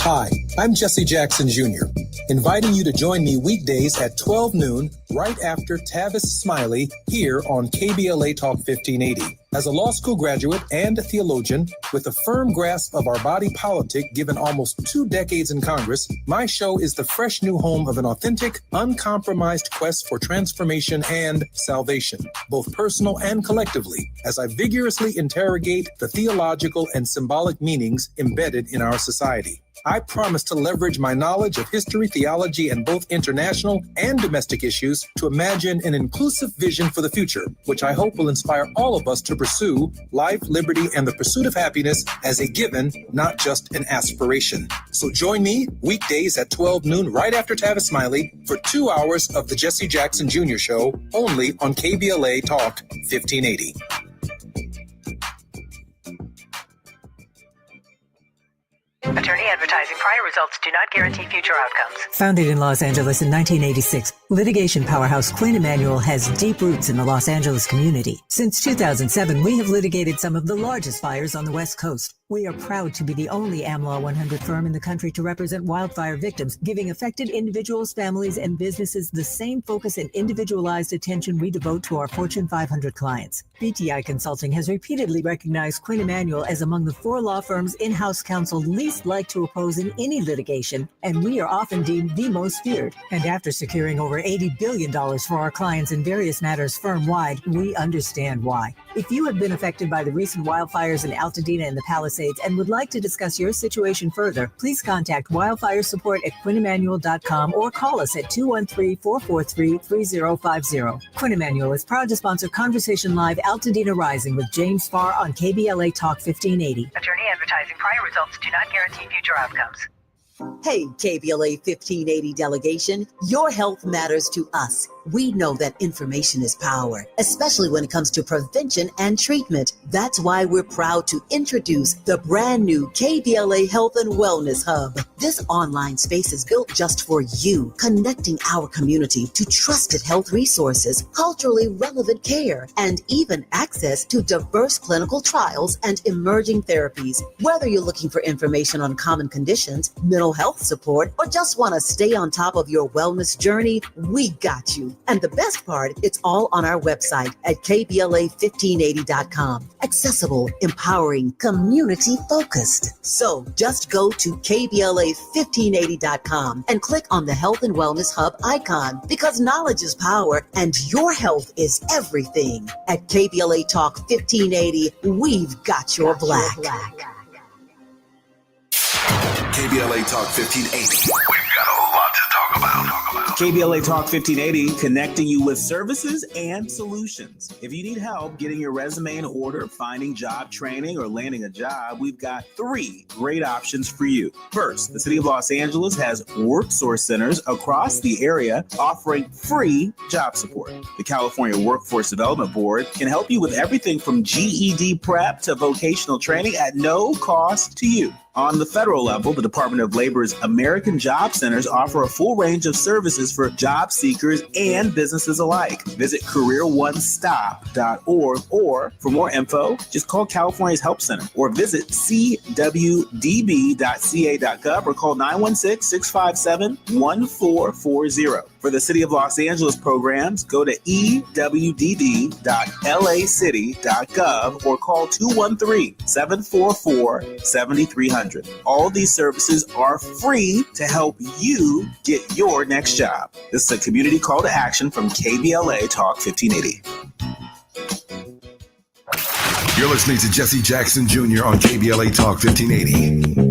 C: Hi, I'm Jesse Jackson Jr., inviting you to join me weekdays at 12 noon, right after Tavis Smiley, here on KBLA Talk 1580. As a law school graduate and a theologian with a firm grasp of our body politic given almost 2 decades in Congress, my show is the fresh new home of an authentic, uncompromised quest for transformation and salvation, both personal and collectively, as I vigorously interrogate the theological and symbolic meanings embedded in our society. I promise to leverage my knowledge of history, theology, and both international and domestic issues to imagine an inclusive vision for the future, which I hope will inspire all of us to pursue life, liberty, and the pursuit of happiness as a given, not just an aspiration. So join me weekdays at 12 noon, right after Tavis Smiley, for 2 hours of the Jesse Jackson Jr. Show, only on KBLA Talk 1580.
U: Attorney advertising. Prior results do not guarantee future outcomes.
Q: Founded in Los Angeles in 1986, litigation powerhouse Quinn Emanuel has deep roots in the Los Angeles community. Since 2007, we have litigated some of the largest fires on the West Coast. We are proud to be the only AmLaw 100 firm in the country to represent wildfire victims, giving affected individuals, families, and businesses the same focus and individualized attention we devote to our Fortune 500 clients. BTI Consulting has repeatedly recognized Quinn Emanuel as among the 4 law firms in-house counsel least like to oppose in any litigation, and we are often deemed the most feared. And after securing over $80 billion for our clients in various matters firm-wide, we understand why. If you have been affected by the recent wildfires in Altadena and the Palisades and would like to discuss your situation further, please contact wildfire support at QuinnEmanuel.com or call us at 213-443-3050. Quinn Emanuel is proud to sponsor Conversation Live Altadena Rising with James Farr on KBLA Talk 1580.
U: Attorney advertising. Prior results do not guarantee future outcomes.
O: Hey, KBLA 1580 delegation, your health matters to us. We know that information is power, especially when it comes to prevention and treatment. That's why we're proud to introduce the brand new KBLA Health and Wellness Hub. This online space is built just for you, connecting our community to trusted health resources, culturally relevant care, and even access to diverse clinical trials and emerging therapies. Whether you're looking for information on common conditions, mental health support, or just want to stay on top of your wellness journey, we got you. And the best part, it's all on our website at KBLA1580.com. Accessible, empowering, community-focused. So just go to KBLA1580.com and click on the Health and Wellness Hub icon, because knowledge is power and your health is everything. At KBLA Talk 1580, we've got your black.
A: KBLA Talk 1580. We've got a lot to talk about.
D: KBLA Talk 1580, connecting you with services and solutions. If you need help getting your resume in order, finding job training, or landing a job, we've got 3 great options for you. First, the City of Los Angeles has WorkSource centers across the area offering free job support. The California Workforce Development Board can help you with everything from GED prep to vocational training at no cost to you. On the federal level, the Department of Labor's American Job Centers offer a full range of services for job seekers and businesses alike. Visit careeronestop.org, or for more info, just call California's Help Center or visit cwdb.ca.gov or call 916-657-1440. For the City of Los Angeles programs, go to ewdd.lacity.gov or call 213-744-7300. 800. All these services are free to help you get your next job. This is a community call to action from KBLA Talk 1580.
A: You're listening to Jesse Jackson Jr. on KBLA Talk 1580.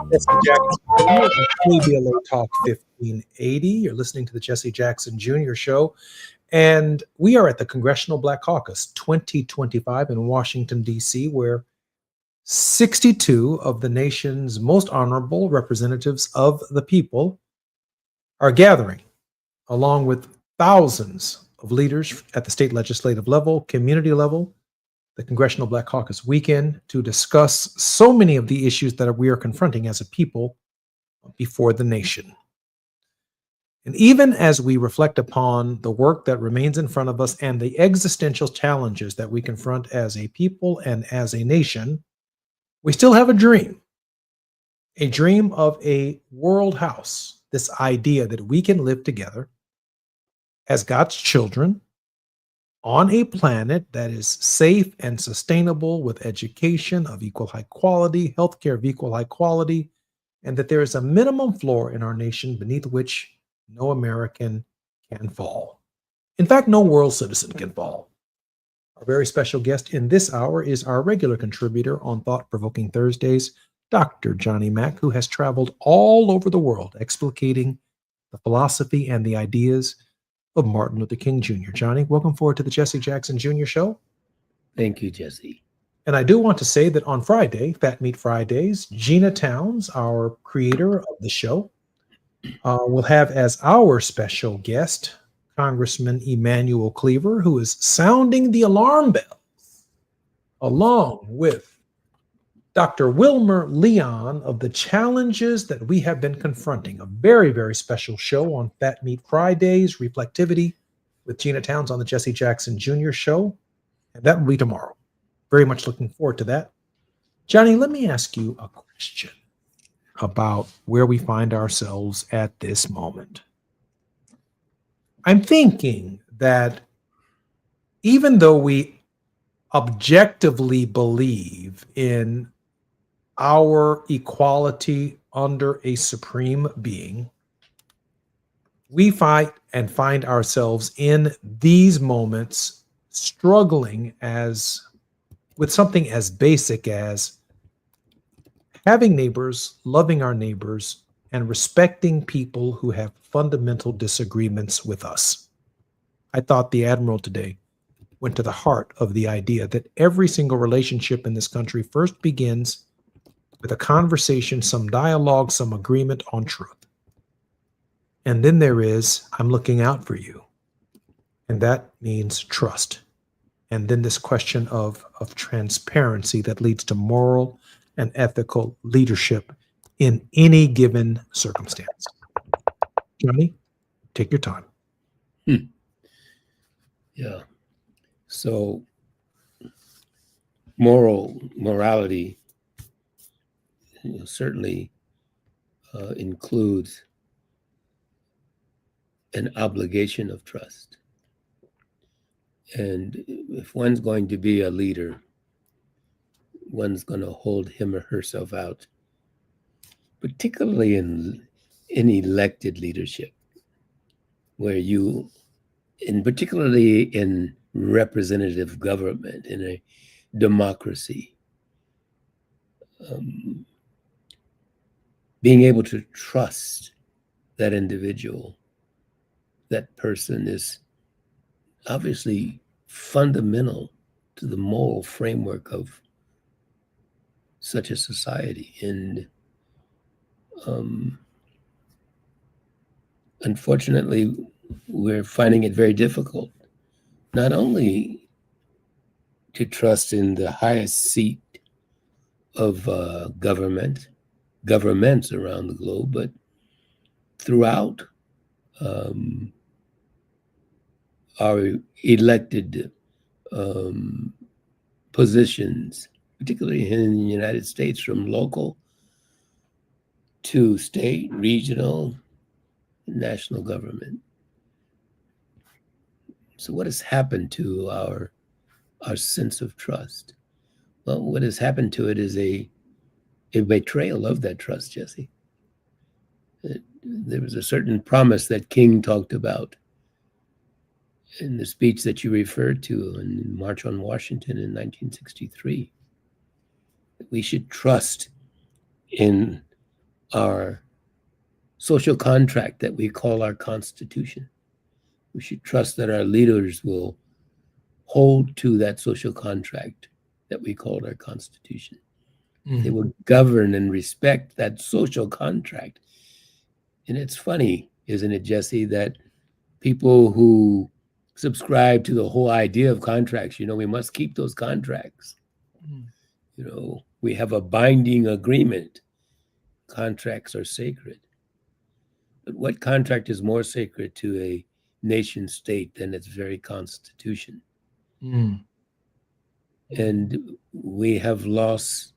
C: Jesse Jackson Jr. KBLA Talk 1580. You're listening to the Jesse Jackson Jr. Show. And we are at the Congressional Black Caucus 2025 in Washington, D.C., where 62 of the nation's most honorable representatives of the people are gathering, along with thousands of leaders at the state legislative level, community level, the Congressional Black Caucus weekend, to discuss so many of the issues that we are confronting as a people before the nation. And even as we reflect upon the work that remains in front of us and the existential challenges that we confront as a people and as a nation, we still have a dream of a world house, this idea that we can live together as God's children on a planet that is safe and sustainable, with education of equal high quality, healthcare of equal high quality, and that there is a minimum floor in our nation beneath which no American can fall. In fact, no world citizen can fall. Our very special guest in this hour is our regular contributor on Thought Provoking Thursdays, Dr. Johnny Mack, who has traveled all over the world explicating the philosophy and the ideas of Martin Luther King Jr. Johnny, welcome forward to the Jesse Jackson Jr. Show.
S: Thank you, Jesse.
C: And I do want to say that on Friday, Fat Meat Fridays, Gina Towns, our creator of the show, will have as our special guest Congressman Emanuel Cleaver, who is sounding the alarm bells, along with Dr. Wilmer Leon, of the challenges that we have been confronting. A very, very special show on Fat Meat Fridays, Reflectivity with Gina Towns on the Jesse Jackson Jr. Show. And that will be tomorrow. Very much looking forward to that. Johnny, let me ask you a question about where we find ourselves at this moment. I'm thinking that even though we objectively believe in our equality under a supreme being, we fight and find ourselves in these moments struggling with something as basic as having neighbors, loving our neighbors, and respecting people who have fundamental disagreements with us. I thought the Admiral today went to the heart of the idea that every single relationship in this country first begins with a conversation, some dialogue, some agreement on truth. And then there is, I'm looking out for you. And that means trust. And then this question of transparency that leads to moral and ethical leadership in any given circumstance. Johnny, take your time.
S: Yeah. So morality certainly includes an obligation of trust. And if one's going to be a leader, one's going to hold him or herself out, particularly in elected leadership, where you, and particularly in representative government, in a democracy, being able to trust that individual, that person, is obviously fundamental to the moral framework of such a society. And unfortunately, we're finding it very difficult not only to trust in the highest seat of governments around the globe, but throughout our elected positions, particularly in the United States, from local to state, regional, national government. So what has happened to our sense of trust? Well, what has happened to it is a betrayal of that trust, Jesse. There was a certain promise that King talked about in the speech that you referred to in March on Washington in 1963. That we should trust in our social contract that we call our Constitution. We should trust that our leaders will hold to that social contract that we call our Constitution.
C: Mm.
S: They will govern and respect that social contract. And it's funny, isn't it, Jesse, that people who subscribe to the whole idea of contracts, we must keep those contracts.
C: Mm.
S: We have a binding agreement. Contracts are sacred. But what contract is more sacred to a nation state than its very constitution?
C: Mm.
S: And we have lost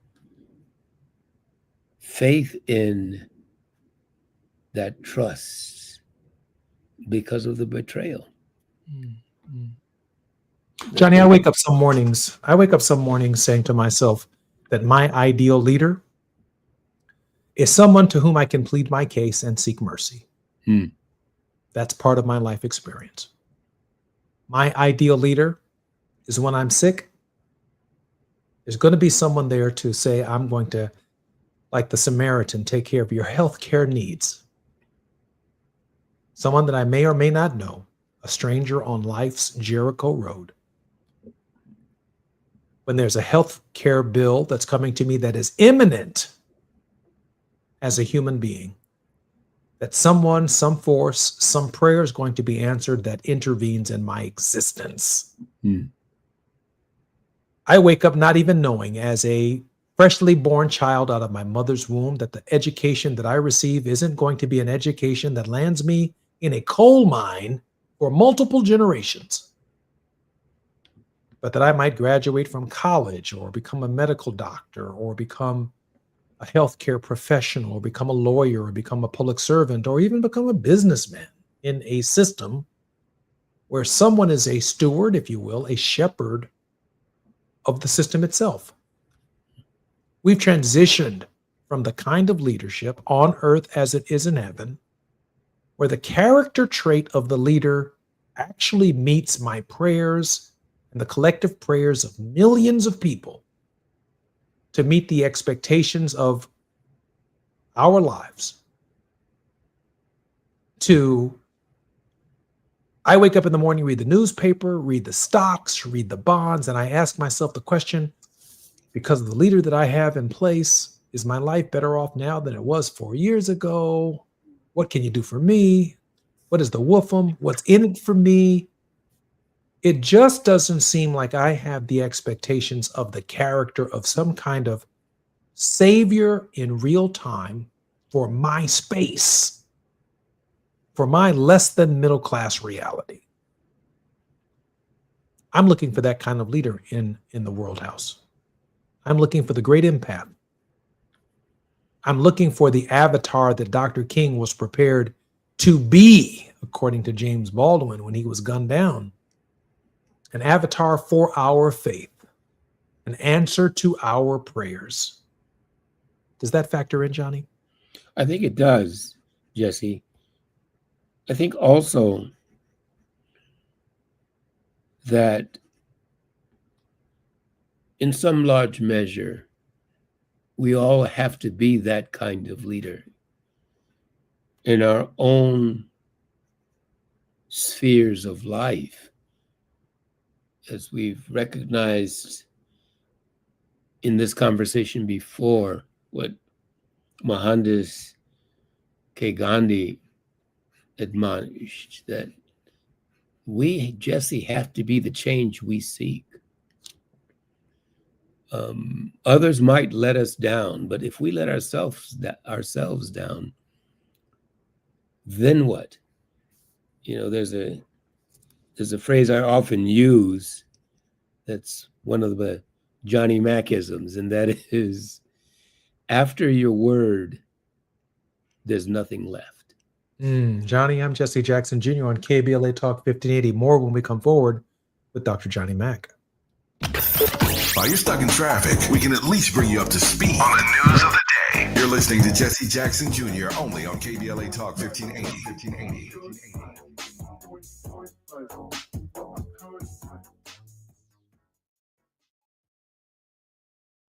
S: faith in that trust because of the betrayal.
C: Mm. Mm. Johnny, I wake up some mornings saying to myself that my ideal leader is someone to whom I can plead my case and seek mercy.
S: Mm.
C: That's part of my life experience. My ideal leader is when I'm sick, there's going to be someone there to say, I'm going to, like the Samaritan, take care of your health care needs. Someone that I may or may not know, a stranger on life's Jericho road. When there's a health care bill that's coming to me that is imminent as a human being, that someone, some force, some prayer is going to be answered that intervenes in my existence.
S: Mm.
C: I wake up not even knowing, as a freshly born child out of my mother's womb, that the education that I receive isn't going to be an education that lands me in a coal mine for multiple generations, but that I might graduate from college or become a medical doctor or become a healthcare professional or become a lawyer or become a public servant or even become a businessman in a system where someone is a steward, if you will, a shepherd of the system itself. We've transitioned from the kind of leadership on earth as it is in heaven, where the character trait of the leader actually meets my prayers and the collective prayers of millions of people to meet the expectations of our lives. I wake up in the morning, read the newspaper, read the stocks, read the bonds, and I ask myself the question, because of the leader that I have in place, is my life better off now than it was 4 years ago? What can you do for me? What is the woofum? What's in it for me? It just doesn't seem like I have the expectations of the character of some kind of savior in real time for my space, for my less than middle class reality. I'm looking for that kind of leader in the World House. I'm looking for the great empath. I'm looking for the avatar that Dr. King was prepared to be, according to James Baldwin, when he was gunned down. An avatar for our faith, an answer to our prayers. Does that factor in, Johnny?
S: I think it does, Jesse. I think also that in some large measure, we all have to be that kind of leader in our own spheres of life. As we've recognized in this conversation before, what Mohandas K. Gandhi admonished, that we, Jesse, have to be the change we seek. Others might let us down, but if we let ourselves down, then what? There's a phrase I often use that's one of the Johnny Mack-isms, and that is, after your word, there's nothing left.
C: Johnny, I'm Jesse Jackson Jr. on KBLA Talk 1580. More when we come forward with Dr. Johnny Mack.
A: While you're stuck in traffic, we can at least bring you up to speed on the news of the day. You're listening to Jesse Jackson Jr. only on KBLA Talk 1580.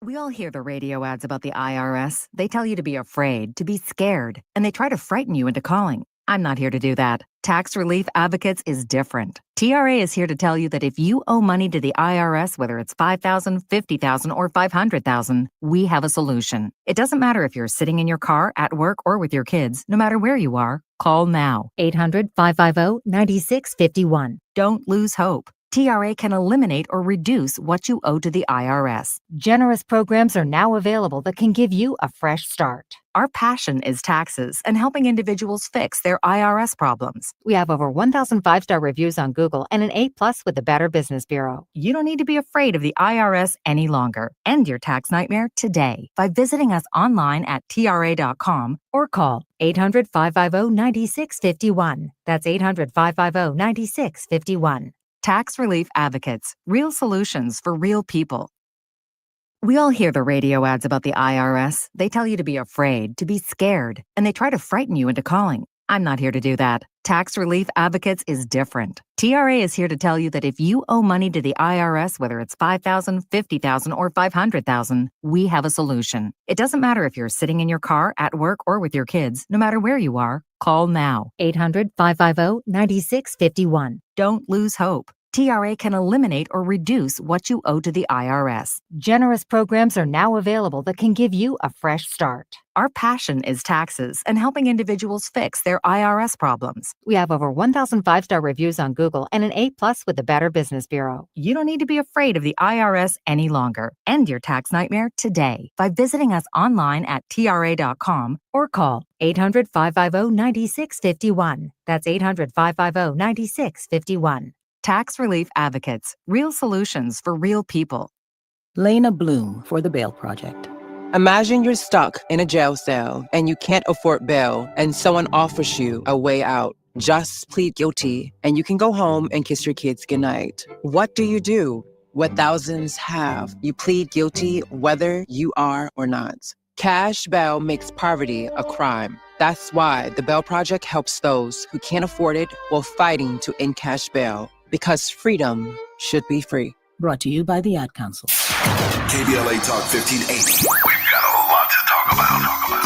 M: We all hear the radio ads about the IRS. They tell you to be afraid, to be scared, and they try to frighten you into calling. I'm not here to do that. Tax Relief Advocates is different. TRA is here to tell you that if you owe money to the IRS, whether it's $5,000, $50,000, or $500,000, we have a solution. It doesn't matter if you're sitting in your car, at work, or with your kids. No matter where you are, call now. 800-550-9651. Don't lose hope. TRA can eliminate or reduce what you owe to the IRS. Generous programs are now available that can give you a fresh start. Our passion is taxes and helping individuals fix their IRS problems. We have over 1,000 5-star reviews on Google and an A+ with the Better Business Bureau. You don't need to be afraid of the IRS any longer. End your tax nightmare today by visiting us online at TRA.com or call 800-550-9651. That's 800-550-9651. Tax Relief Advocates, real solutions for real people. We all hear the radio ads about the IRS. They tell you to be afraid, to be scared, and they try to frighten you into calling. I'm not here to do that. Tax Relief Advocates is different. TRA is here to tell you that if you owe money to the IRS, whether it's $5,000, $50,000, or $500,000, we have a solution. It doesn't matter if you're sitting in your car, at work, or with your kids. No matter where you are, call now. 800-550-9651. Don't lose hope. TRA can eliminate or reduce what you owe to the IRS. Generous programs are now available that can give you a fresh start. Our passion is taxes and helping individuals fix their IRS problems. We have over 1,000 5-star reviews on Google and an A+ with the Better Business Bureau. You don't need to be afraid of the IRS any longer. End your tax nightmare today by visiting us online at TRA.com or call 800-550-9651. That's 800-550-9651. Tax Relief Advocates, real solutions for real people.
V: Lena Bloom for the Bail Project. Imagine you're stuck in a jail cell and you can't afford bail and someone offers you a way out. Just plead guilty and you can go home and kiss your kids goodnight. What do you do? What thousands have. You plead guilty whether you are or not. Cash bail makes poverty a crime. That's why the Bail Project helps those who can't afford it while fighting to end cash bail. Because freedom should be free.
W: Brought to you by the Ad Council.
A: KBLA Talk 1580. We've got a lot to talk about.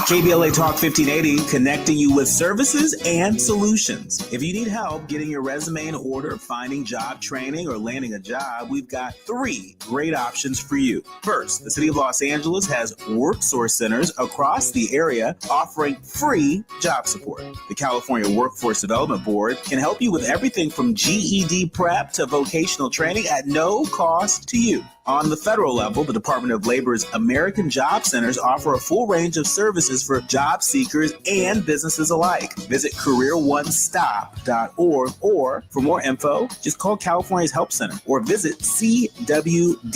D: KBLA Talk 1580, connecting you with services and solutions. If you need help getting your resume in order, finding job training, or landing a job, we've got 3 great options for you. First, the City of Los Angeles has WorkSource centers across the area offering free job support. The California Workforce Development Board can help you with everything from GED prep to vocational training at no cost to you. On the federal level, the Department of Labor's American Job Centers offer a full range of services for job seekers and businesses alike. Visit careeronestop.org, or for more info, just call California's Help Center or visit cwdb.ca.gov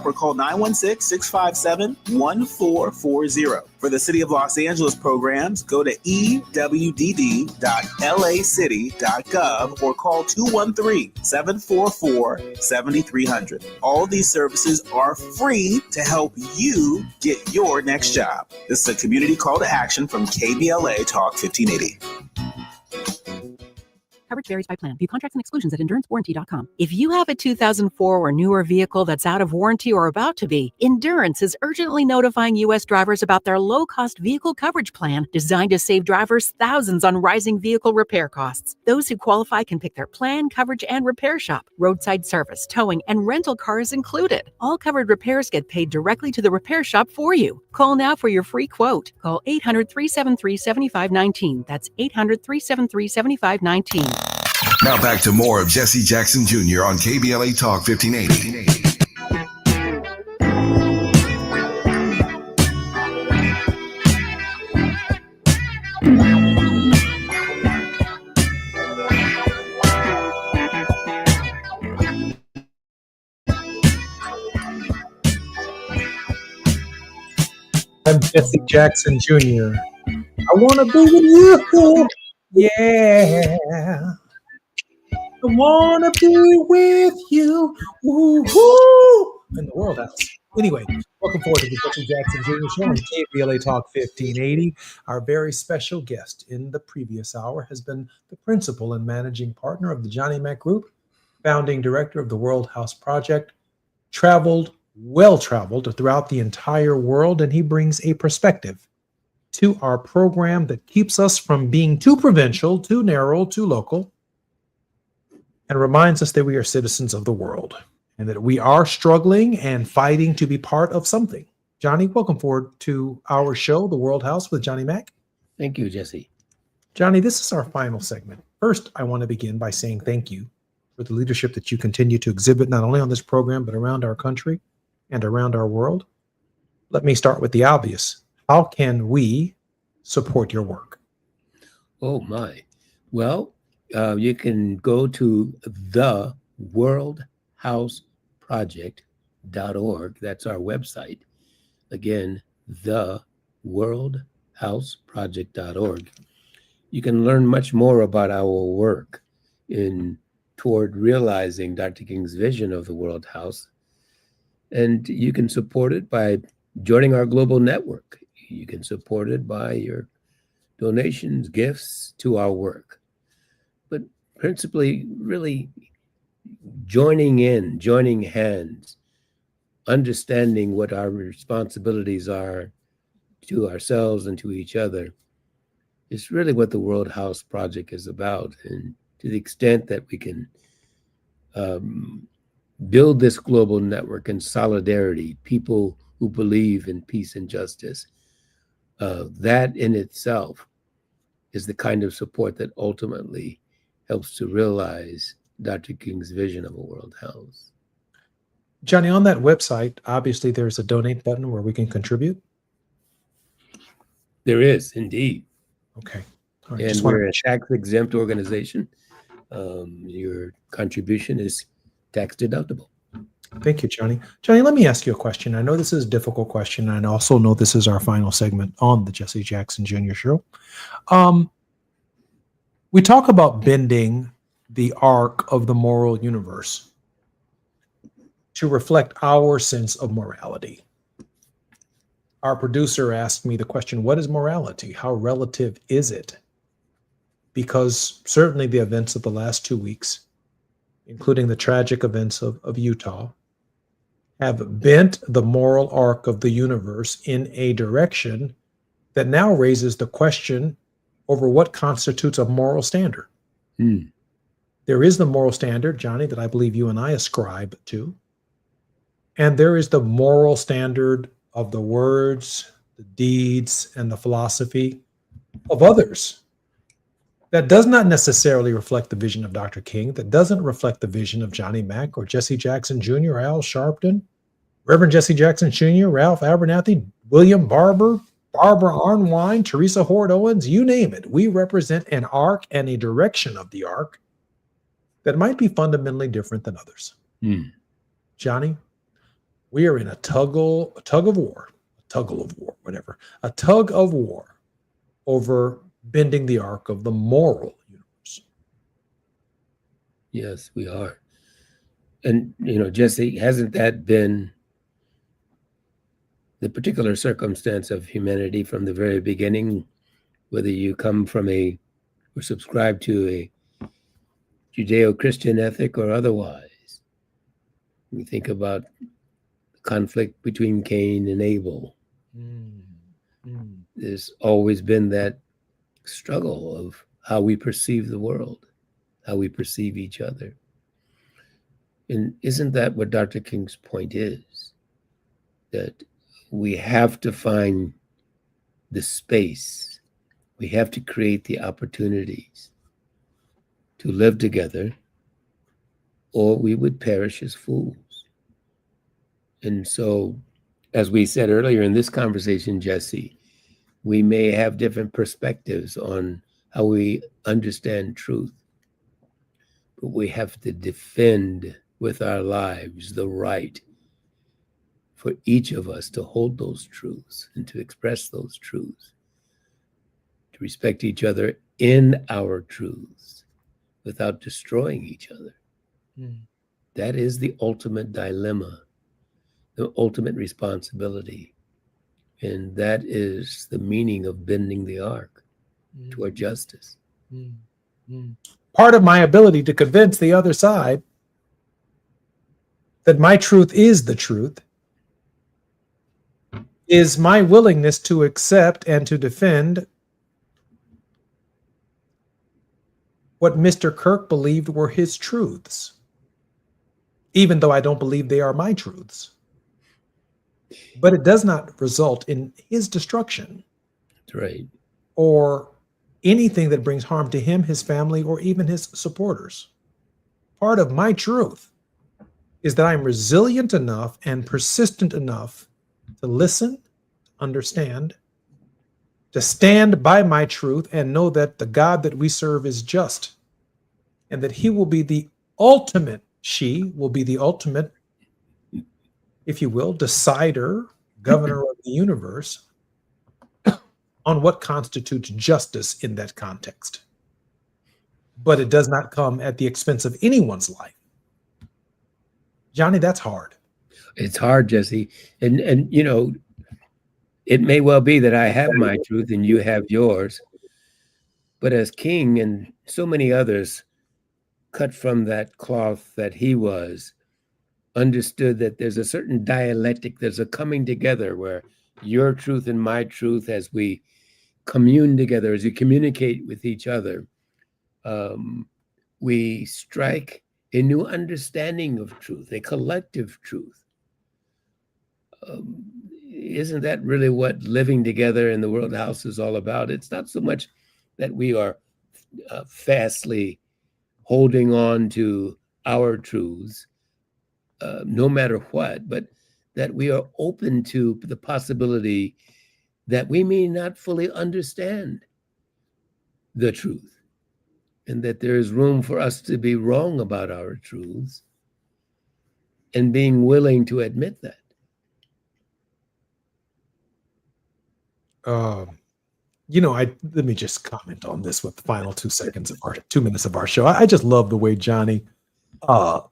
D: or call 916-657-1440. For the City of Los Angeles programs, go to ewdd.lacity.gov or call 213-744-7300. All these services are free to help you get your next job. This is a community call to action from KBLA Talk 1580.
V: Coverage varies by plan. View contracts and exclusions at EnduranceWarranty.com. If you have a 2004 or newer vehicle that's out of warranty or about to be, Endurance is urgently notifying U.S. drivers about their low-cost vehicle coverage plan designed to save drivers thousands on rising vehicle repair costs. Those who qualify can pick their plan, coverage, and repair shop. Roadside service, towing, and rental cars included. All covered repairs get paid directly to the repair shop for you. Call now for your free quote. Call 800-373-7519. That's 800-373-7519.
A: Now back to more of Jesse Jackson Jr. on KBLA Talk 1580.
C: I'm Jesse Jackson Jr. I want to be with you. Yeah. I want to be with you. Woo-hoo. In the World House. Anyway, welcome forward to the Jesse Jackson Jr. Show on KBLA Talk 1580. Our very special guest in the previous hour has been the principal and managing partner of the Johnny Mack Group, founding director of the World House Project, well-traveled throughout the entire world, and he brings a perspective to our program that keeps us from being too provincial, too narrow, too local, and reminds us that we are citizens of the world and that we are struggling and fighting to be part of something. Johnny, welcome forward to our show, The World House with Johnny Mack.
S: Thank you, Jesse.
C: Johnny, this is our final segment. First, I want to begin by saying thank you for the leadership that you continue to exhibit, not only on this program, but around our country and around our world. Let me start with the obvious. How can we support your work?
S: Oh, my. Well, you can go to the worldhouseproject.org. That's our website. Again, the worldhouseproject.org. You can learn much more about our work toward realizing Dr. King's vision of the World House. And you can support it by joining our global network. You can support it by your donations, gifts to our work. But principally, really joining hands, understanding what our responsibilities are to ourselves and to each other is really what the World House Project is about. And to the extent that we can build this global network in solidarity, people who believe in peace and justice, that in itself is the kind of support that ultimately helps to realize Dr. King's vision of a world house.
C: Johnny, on that website, obviously there's a donate button where we can contribute.
S: There is indeed.
C: Okay.
S: Right, and we're a tax-exempt organization. Your contribution is tax deductible.
C: Thank you, Johnny. Johnny, let me ask you a question. I know this is a difficult question, and I also know this is our final segment on the Jesse Jackson Jr. Show. We talk about bending the arc of the moral universe to reflect our sense of morality. Our producer asked me the question, what is morality? How relative is it? Because certainly the events of the last 2 weeks, including the tragic events of Utah, have bent the moral arc of the universe in a direction that now raises the question over what constitutes a moral standard. There is the moral standard, Johnny, that I believe you and I ascribe to. And there is the moral standard of the words, the deeds, and the philosophy of others. That does not necessarily reflect the vision of Dr. King, that doesn't reflect the vision of Johnny Mack or Jesse Jackson Jr., or Al Sharpton, Reverend Jesse Jackson Jr., Ralph Abernathy, William Barber, Barbara Arnwine, Teresa Hord Owens, you name it. We represent an arc and a direction of the arc that might be fundamentally different than others. Johnny, we are in a tug of war over bending the arc of the moral universe.
S: Yes, we are. And, Jesse, hasn't that been the particular circumstance of humanity from the very beginning, whether you come from or subscribe to a Judeo-Christian ethic or otherwise? We think about the conflict between Cain and Abel. There's always been that struggle of how we perceive the world, how we perceive each other. And isn't that what Dr. King's point is? That we have to find the space, we have to create the opportunities to live together, or we would perish as fools. And so, as we said earlier in this conversation, Jesse, we may have different perspectives on how we understand truth, but we have to defend with our lives the right for each of us to hold those truths and to express those truths, to respect each other in our truths without destroying each other. That is the ultimate dilemma, the ultimate responsibility. And that is the meaning of bending the arc toward justice.
C: Part of my ability to convince the other side that my truth is the truth is my willingness to accept and to defend what Mr. Kirk believed were his truths, even though I don't believe they are my truths. But it does not result in his destruction.
S: That's right.
C: Or anything that brings harm to him, his family, or even his supporters. Part of my truth is that I'm resilient enough and persistent enough to listen, understand, to stand by my truth and know that the God that we serve is just and that he will be the ultimate, she will be the ultimate, if you will, decider, governor of the universe on what constitutes justice in that context. But it does not come at the expense of anyone's life. Johnny, that's hard.
S: It's hard, Jesse. And you know, it may well be that I have my truth and you have yours. But as King and so many others cut from that cloth that he was, understood that there's a certain dialectic, there's a coming together where your truth and my truth, as we commune together, as we communicate with each other, we strike a new understanding of truth, a collective truth. Isn't that really what living together in the World House is all about? It's not so much that we are fastly holding on to our truths, no matter what, but that we are open to the possibility that we may not fully understand the truth, and that there is room for us to be wrong about our truths, and being willing to admit that.
C: You know, let me just comment on this with the final 2 minutes of our show. I just love the way Johnny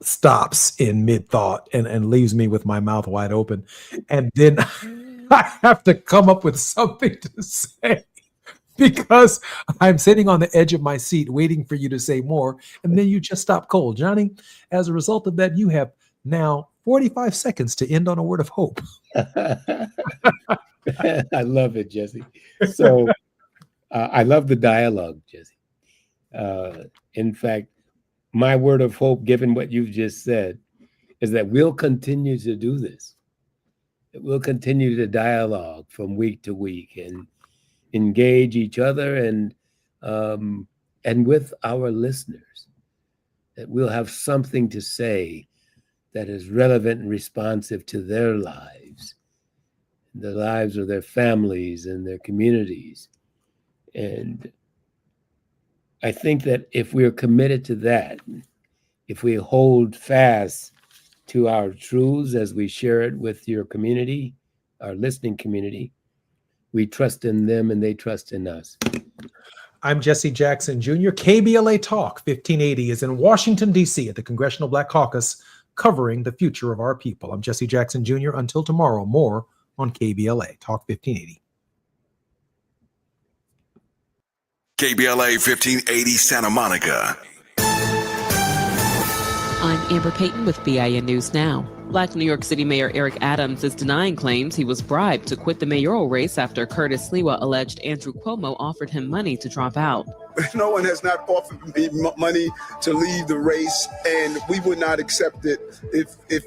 C: stops in mid-thought and leaves me with my mouth wide open. And then I have to come up with something to say because I'm sitting on the edge of my seat waiting for you to say more. And then you just stop cold. Johnny, as a result of that, you have now 45 seconds to end on a word of hope.
S: I love it, Jesse. So I love the dialogue, Jesse. In fact, my word of hope, given what you've just said, is that we'll continue to do this. We'll continue to dialogue from week to week and engage each other and with our listeners, that we'll have something to say that is relevant and responsive to their lives, the lives of their families and their communities. And I think that if we're committed to that, if we hold fast to our truths as we share it with your community, our listening community, we trust in them and they trust in us.
C: I'm Jesse Jackson Jr. KBLA Talk 1580 is in Washington, D.C. at the Congressional Black Caucus, covering the future of our people. I'm Jesse Jackson Jr. Until tomorrow, more on KBLA Talk 1580.
A: KBLA 1580 Santa Monica.
I: I'm Amber Payton with BIN News Now. Black New York City Mayor Eric Adams is denying claims he was bribed to quit the mayoral race after Curtis Sliwa alleged Andrew Cuomo offered him money to drop out.
T: No one has not offered me money to leave the race, and we would not accept it if